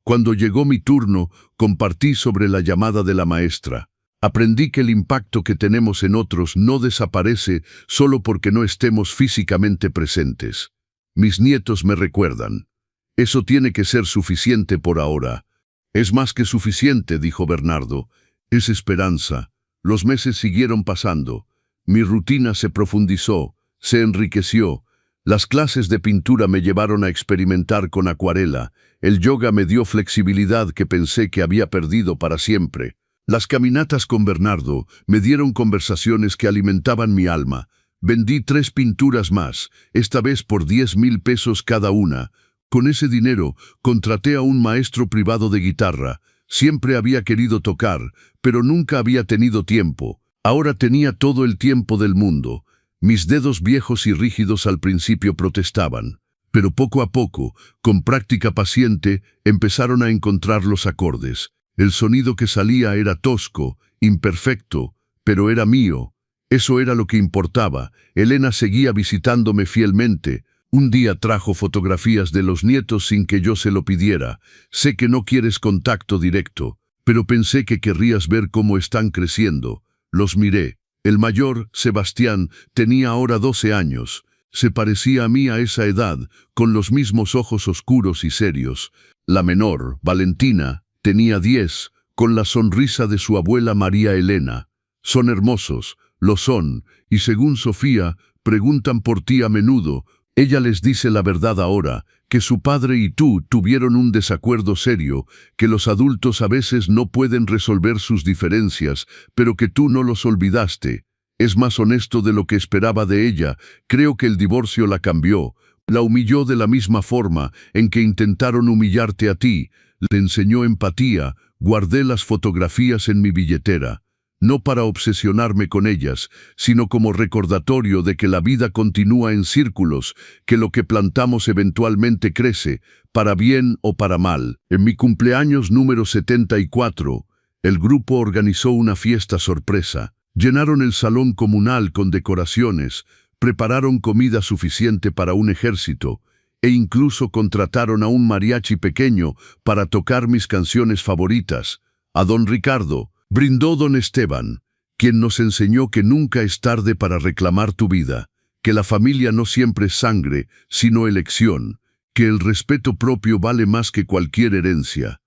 Cuando llegó mi turno, compartí sobre la llamada de la maestra. Aprendí que el impacto que tenemos en otros no desaparece solo porque no estemos físicamente presentes. Mis nietos me recuerdan. Eso tiene que ser suficiente por ahora. Es más que suficiente, dijo Bernardo. Es esperanza. Los meses siguieron pasando. Mi rutina se profundizó, se enriqueció. Las clases de pintura me llevaron a experimentar con acuarela. El yoga me dio flexibilidad que pensé que había perdido para siempre. Las caminatas con Bernardo me dieron conversaciones que alimentaban mi alma. Vendí 3 pinturas más, esta vez por 10,000 pesos cada una. Con ese dinero contraté a un maestro privado de guitarra. Siempre había querido tocar, pero nunca había tenido tiempo. Ahora tenía todo el tiempo del mundo. Mis dedos viejos y rígidos al principio protestaban, pero poco a poco, con práctica paciente, empezaron a encontrar los acordes. El sonido que salía era tosco, imperfecto, pero era mío. Eso era lo que importaba. Elena seguía visitándome fielmente. Un día trajo fotografías de los nietos sin que yo se lo pidiera. Sé que no quieres contacto directo, pero pensé que querrías ver cómo están creciendo. Los miré. El mayor, Sebastián, tenía ahora 12 años. Se parecía a mí a esa edad, con los mismos ojos oscuros y serios. La menor, Valentina, tenía 10, con la sonrisa de su abuela María Elena. Son hermosos, lo son, y según Sofía, preguntan por ti a menudo. Ella les dice la verdad ahora, que su padre y tú tuvieron un desacuerdo serio, que los adultos a veces no pueden resolver sus diferencias, pero que tú no los olvidaste. Es más honesto de lo que esperaba de ella. Creo que el divorcio la cambió. La humilló de la misma forma en que intentaron humillarte a ti. Le enseñó empatía. Guardé las fotografías en mi billetera. No para obsesionarme con ellas, sino como recordatorio de que la vida continúa en círculos, que lo que plantamos eventualmente crece, para bien o para mal. En mi cumpleaños número 74, el grupo organizó una fiesta sorpresa. Llenaron el salón comunal con decoraciones, prepararon comida suficiente para un ejército, e incluso contrataron a un mariachi pequeño para tocar mis canciones favoritas. A don Ricardo, brindó don Esteban, quien nos enseñó que nunca es tarde para reclamar tu vida, que la familia no siempre es sangre, sino elección, que el respeto propio vale más que cualquier herencia.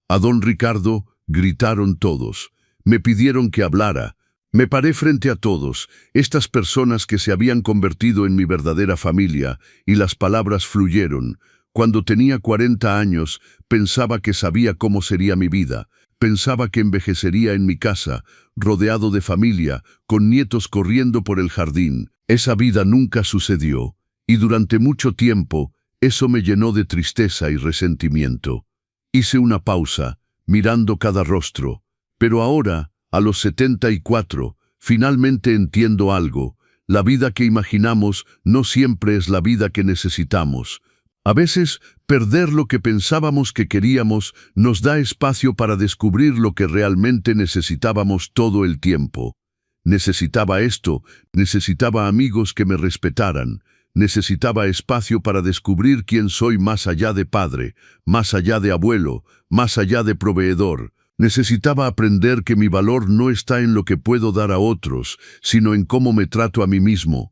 A don Ricardo, gritaron todos. Me pidieron que hablara. Me paré frente a todos, estas personas que se habían convertido en mi verdadera familia, y las palabras fluyeron. Cuando tenía 40 años, pensaba que sabía cómo sería mi vida. Pensaba que envejecería en mi casa, rodeado de familia, con nietos corriendo por el jardín. Esa vida nunca sucedió, y durante mucho tiempo, eso me llenó de tristeza y resentimiento. Hice una pausa, mirando cada rostro, pero ahora, a los 74, finalmente entiendo algo. La vida que imaginamos no siempre es la vida que necesitamos. A veces, perder lo que pensábamos que queríamos nos da espacio para descubrir lo que realmente necesitábamos todo el tiempo. Necesitaba esto, necesitaba amigos que me respetaran, necesitaba espacio para descubrir quién soy más allá de padre, más allá de abuelo, más allá de proveedor. Necesitaba aprender que mi valor no está en lo que puedo dar a otros, sino en cómo me trato a mí mismo.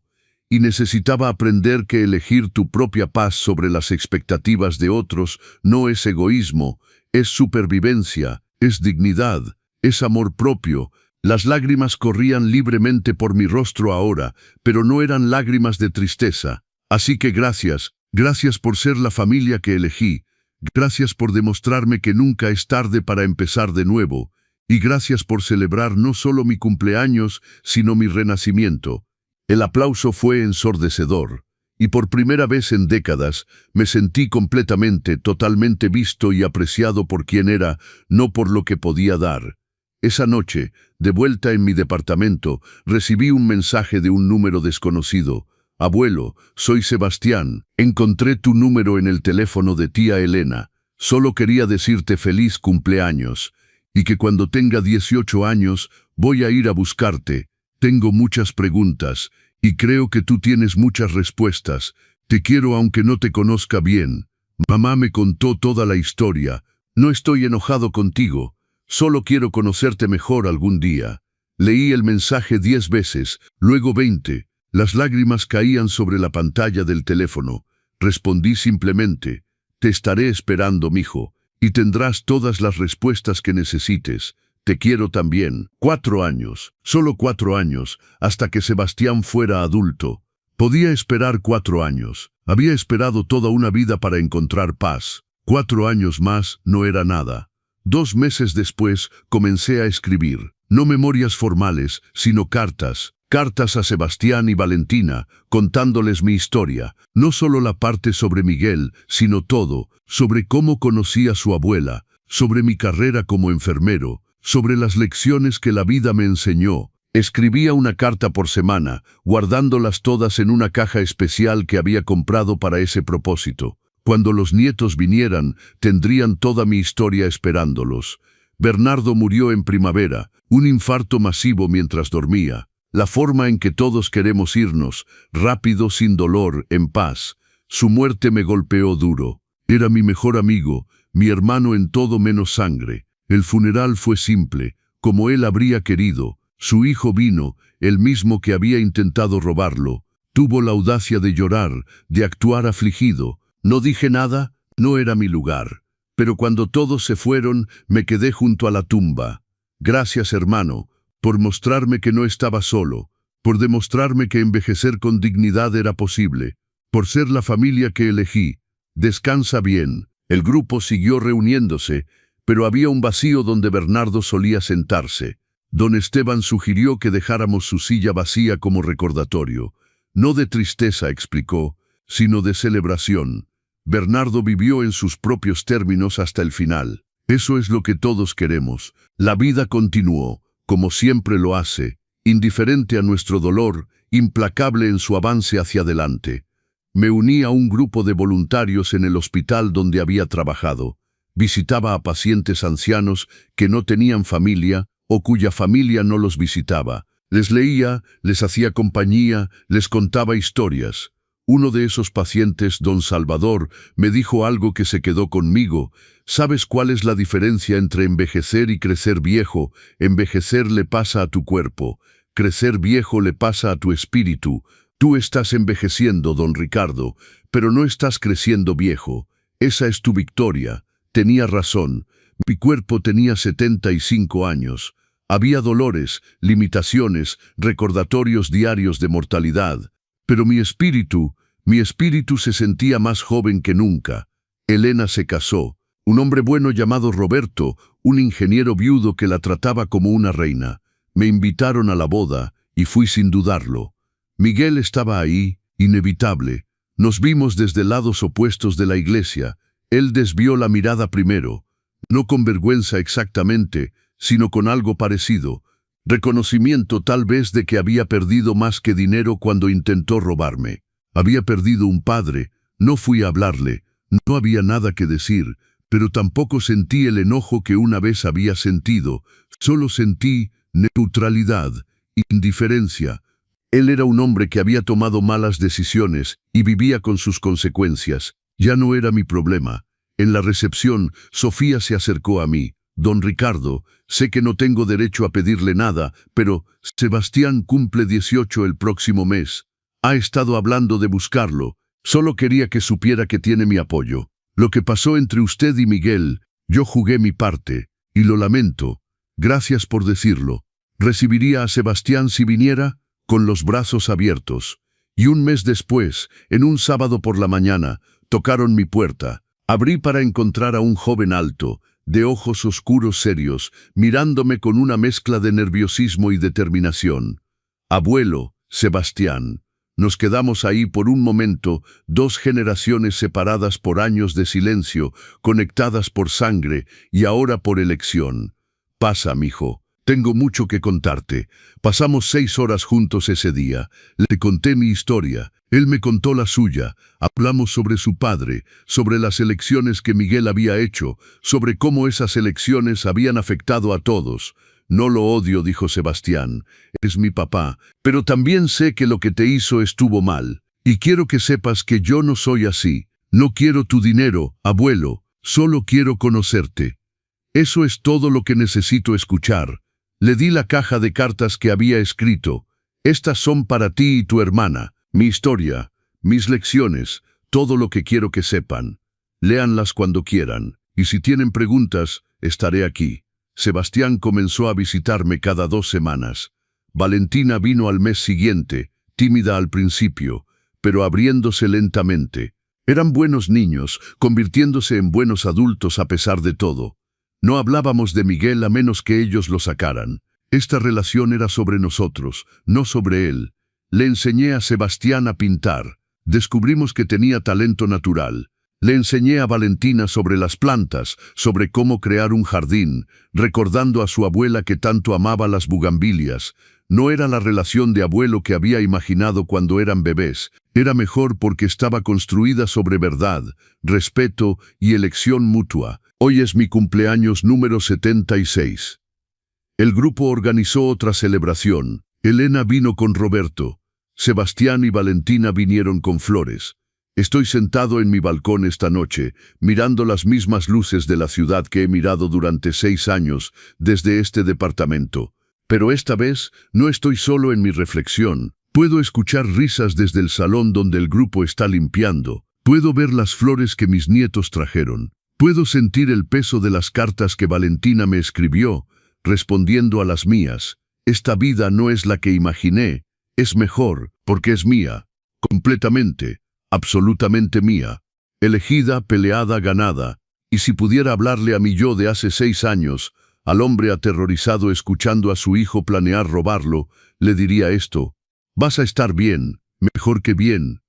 Y necesitaba aprender que elegir tu propia paz sobre las expectativas de otros no es egoísmo, es supervivencia, es dignidad, es amor propio. Las lágrimas corrían libremente por mi rostro ahora, pero no eran lágrimas de tristeza. Así que gracias por ser la familia que elegí. Gracias por demostrarme que nunca es tarde para empezar de nuevo. Y gracias por celebrar no solo mi cumpleaños, sino mi renacimiento. El aplauso fue ensordecedor. Y por primera vez en décadas, me sentí completamente, totalmente visto y apreciado por quien era, no por lo que podía dar. Esa noche, de vuelta en mi departamento, recibí un mensaje de un número desconocido. Abuelo, soy Sebastián. Encontré tu número en el teléfono de tía Elena. Solo quería decirte feliz cumpleaños. Y que cuando tenga 18 años, voy a ir a buscarte. Tengo muchas preguntas, y creo que tú tienes muchas respuestas. Te quiero aunque no te conozca bien. Mamá me contó toda la historia. No estoy enojado contigo. Solo quiero conocerte mejor algún día. Leí el mensaje 10 veces, luego 20. Las lágrimas caían sobre la pantalla del teléfono. Respondí simplemente, te estaré esperando, mijo, y tendrás todas las respuestas que necesites. Te quiero también. 4 años, solo 4 años, hasta que Sebastián fuera adulto. Podía esperar 4 años. Había esperado toda una vida para encontrar paz. 4 años más no era nada. 2 meses después comencé a escribir. No memorias formales, sino cartas. Cartas a Sebastián y Valentina, contándoles mi historia. No solo la parte sobre Miguel, sino todo. Sobre cómo conocí a su abuela. Sobre mi carrera como enfermero. Sobre las lecciones que la vida me enseñó. Escribía una carta por semana, guardándolas todas en una caja especial que había comprado para ese propósito. Cuando los nietos vinieran, tendrían toda mi historia esperándolos. Bernardo murió en primavera, un infarto masivo mientras dormía. La forma en que todos queremos irnos, rápido, sin dolor, en paz. Su muerte me golpeó duro. Era mi mejor amigo, mi hermano en todo menos sangre. El funeral fue simple, como él habría querido. Su hijo vino, el mismo que había intentado robarlo. Tuvo la audacia de llorar, de actuar afligido. No dije nada, no era mi lugar. Pero cuando todos se fueron, me quedé junto a la tumba. Gracias, hermano, por mostrarme que no estaba solo, por demostrarme que envejecer con dignidad era posible, por ser la familia que elegí. Descansa bien. El grupo siguió reuniéndose, pero había un vacío donde Bernardo solía sentarse. Don Esteban sugirió que dejáramos su silla vacía como recordatorio. No de tristeza, explicó, sino de celebración. Bernardo vivió en sus propios términos hasta el final. Eso es lo que todos queremos. La vida continuó, como siempre lo hace, indiferente a nuestro dolor, implacable en su avance hacia adelante. Me uní a un grupo de voluntarios en el hospital donde había trabajado. Visitaba a pacientes ancianos que no tenían familia o cuya familia no los visitaba. Les leía, les hacía compañía, les contaba historias. Uno de esos pacientes, don Salvador, me dijo algo que se quedó conmigo. ¿Sabes cuál es la diferencia entre envejecer y crecer viejo? Envejecer le pasa a tu cuerpo. Crecer viejo le pasa a tu espíritu. Tú estás envejeciendo, don Ricardo, pero no estás creciendo viejo. Esa es tu victoria. Tenía razón. Mi cuerpo tenía 75 años. Había dolores, limitaciones, recordatorios diarios de mortalidad. Pero mi espíritu se sentía más joven que nunca. Elena se casó. Un hombre bueno llamado Roberto, un ingeniero viudo que la trataba como una reina. Me invitaron a la boda y fui sin dudarlo. Miguel estaba ahí, inevitable. Nos vimos desde lados opuestos de la iglesia. Él desvió la mirada primero, no con vergüenza exactamente, sino con algo parecido. Reconocimiento tal vez de que había perdido más que dinero cuando intentó robarme. Había perdido un padre, No fui a hablarle, no había nada que decir, pero tampoco sentí el enojo que una vez había sentido, solo sentí neutralidad, indiferencia. Él era un hombre que había tomado malas decisiones y vivía con sus consecuencias. Ya no era mi problema. En la recepción, Sofía se acercó a mí. Don Ricardo, sé que no tengo derecho a pedirle nada, pero Sebastián cumple 18 el próximo mes. Ha estado hablando de buscarlo. Solo quería que supiera que tiene mi apoyo. Lo que pasó entre usted y Miguel, yo jugué mi parte, y lo lamento. Gracias por decirlo. ¿Recibiría a Sebastián si viniera? Con los brazos abiertos. Y un mes después, en un sábado por la mañana, tocaron mi puerta. Abrí para encontrar a un joven alto, de ojos oscuros serios, mirándome con una mezcla de nerviosismo y determinación. Abuelo, Sebastián. Nos quedamos ahí por un momento, 2 generaciones separadas por años de silencio, conectadas por sangre y ahora por elección. Pasa, mijo. Tengo mucho que contarte. Pasamos 6 horas juntos ese día. Le conté mi historia. Él me contó la suya. Hablamos sobre su padre, sobre las elecciones que Miguel había hecho, sobre cómo esas elecciones habían afectado a todos. No lo odio, dijo Sebastián. Es mi papá, pero también sé que lo que te hizo estuvo mal. Y quiero que sepas que yo no soy así. No quiero tu dinero, abuelo. Solo quiero conocerte. Eso es todo lo que necesito escuchar. Le di la caja de cartas que había escrito. Estas son para ti y tu hermana. Mi historia, mis lecciones, todo lo que quiero que sepan. Léanlas cuando quieran. Y si tienen preguntas, estaré aquí. Sebastián comenzó a visitarme cada 2 semanas. Valentina vino al mes siguiente, tímida al principio, pero abriéndose lentamente. Eran buenos niños, convirtiéndose en buenos adultos a pesar de todo. No hablábamos de Miguel a menos que ellos lo sacaran. Esta relación era sobre nosotros, no sobre él. Le enseñé a Sebastián a pintar. Descubrimos que tenía talento natural. Le enseñé a Valentina sobre las plantas, sobre cómo crear un jardín, recordando a su abuela que tanto amaba las bugambilias. No era la relación de abuelo que había imaginado cuando eran bebés. Era mejor porque estaba construida sobre verdad, respeto y elección mutua. Hoy es mi cumpleaños número 76. El grupo organizó otra celebración. Elena vino con Roberto. Sebastián y Valentina vinieron con flores. Estoy sentado en mi balcón esta noche, mirando las mismas luces de la ciudad que he mirado durante 6 años desde este departamento. Pero esta vez no estoy solo en mi reflexión. Puedo escuchar risas desde el salón donde el grupo está limpiando. Puedo ver las flores que mis nietos trajeron. Puedo sentir el peso de las cartas que Valentina me escribió, respondiendo a las mías. Esta vida no es la que imaginé. Es mejor, porque es mía. Completamente, absolutamente mía. Elegida, peleada, ganada. Y si pudiera hablarle a mi yo de hace 6 años, al hombre aterrorizado escuchando a su hijo planear robarlo, le diría esto: vas a estar bien, mejor que bien.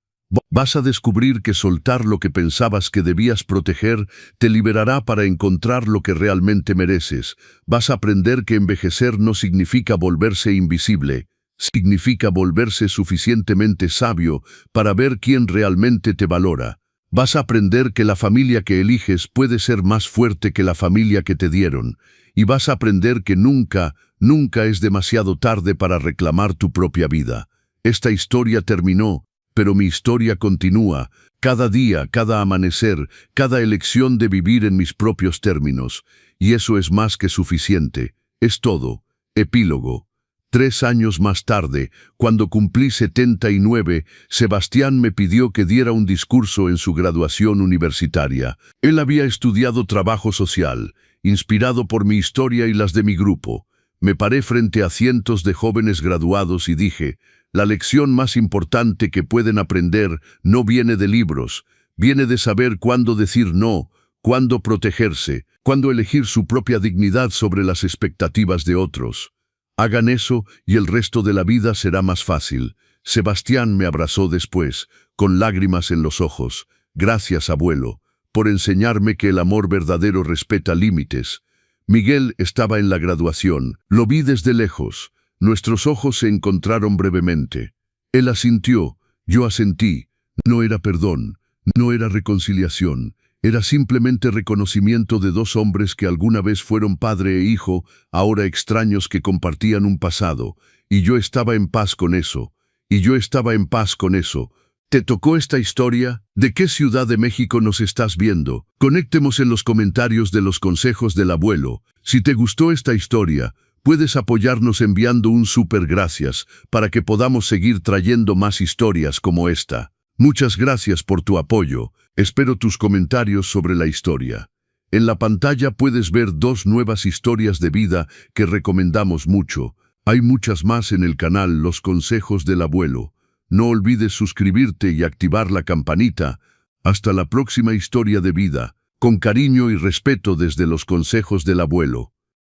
Vas a descubrir que soltar lo que pensabas que debías proteger te liberará para encontrar lo que realmente mereces. Vas a aprender que envejecer no significa volverse invisible, significa volverse suficientemente sabio para ver quién realmente te valora. Vas a aprender que la familia que eliges puede ser más fuerte que la familia que te dieron. Y vas a aprender que nunca, nunca es demasiado tarde para reclamar tu propia vida. Esta historia terminó, pero mi historia continúa. Cada día, cada amanecer, cada elección de vivir en mis propios términos. Y eso es más que suficiente. Es todo. Epílogo. 3 años más tarde, cuando cumplí 79, Sebastián me pidió que diera un discurso en su graduación universitaria. Él había estudiado trabajo social, inspirado por mi historia y las de mi grupo. Me paré frente a cientos de jóvenes graduados y dije: la lección más importante que pueden aprender no viene de libros, viene de saber cuándo decir no, cuándo protegerse, cuándo elegir su propia dignidad sobre las expectativas de otros. Hagan eso y el resto de la vida será más fácil. Sebastián me abrazó después, con lágrimas en los ojos. Gracias, abuelo, por enseñarme que el amor verdadero respeta límites. Miguel estaba en la graduación. Lo vi desde lejos. Nuestros ojos se encontraron brevemente. Él asintió, yo asentí. No era perdón, No era reconciliación, era simplemente reconocimiento de dos hombres que alguna vez fueron padre e hijo, ahora extraños que compartían un pasado, y yo estaba en paz con eso, ¿Te tocó esta historia? ¿De qué ciudad de México nos estás viendo? Conectemos en los comentarios de los consejos del abuelo. Si te gustó esta historia, puedes apoyarnos enviando un súper gracias para que podamos seguir trayendo más historias como esta. Muchas gracias por tu apoyo. Espero tus comentarios sobre la historia. En la pantalla puedes ver 2 nuevas historias de vida que recomendamos mucho. Hay muchas más en el canal Los Consejos del Abuelo. No olvides suscribirte y activar la campanita. Hasta la próxima historia de vida, con cariño y respeto desde Los Consejos del Abuelo.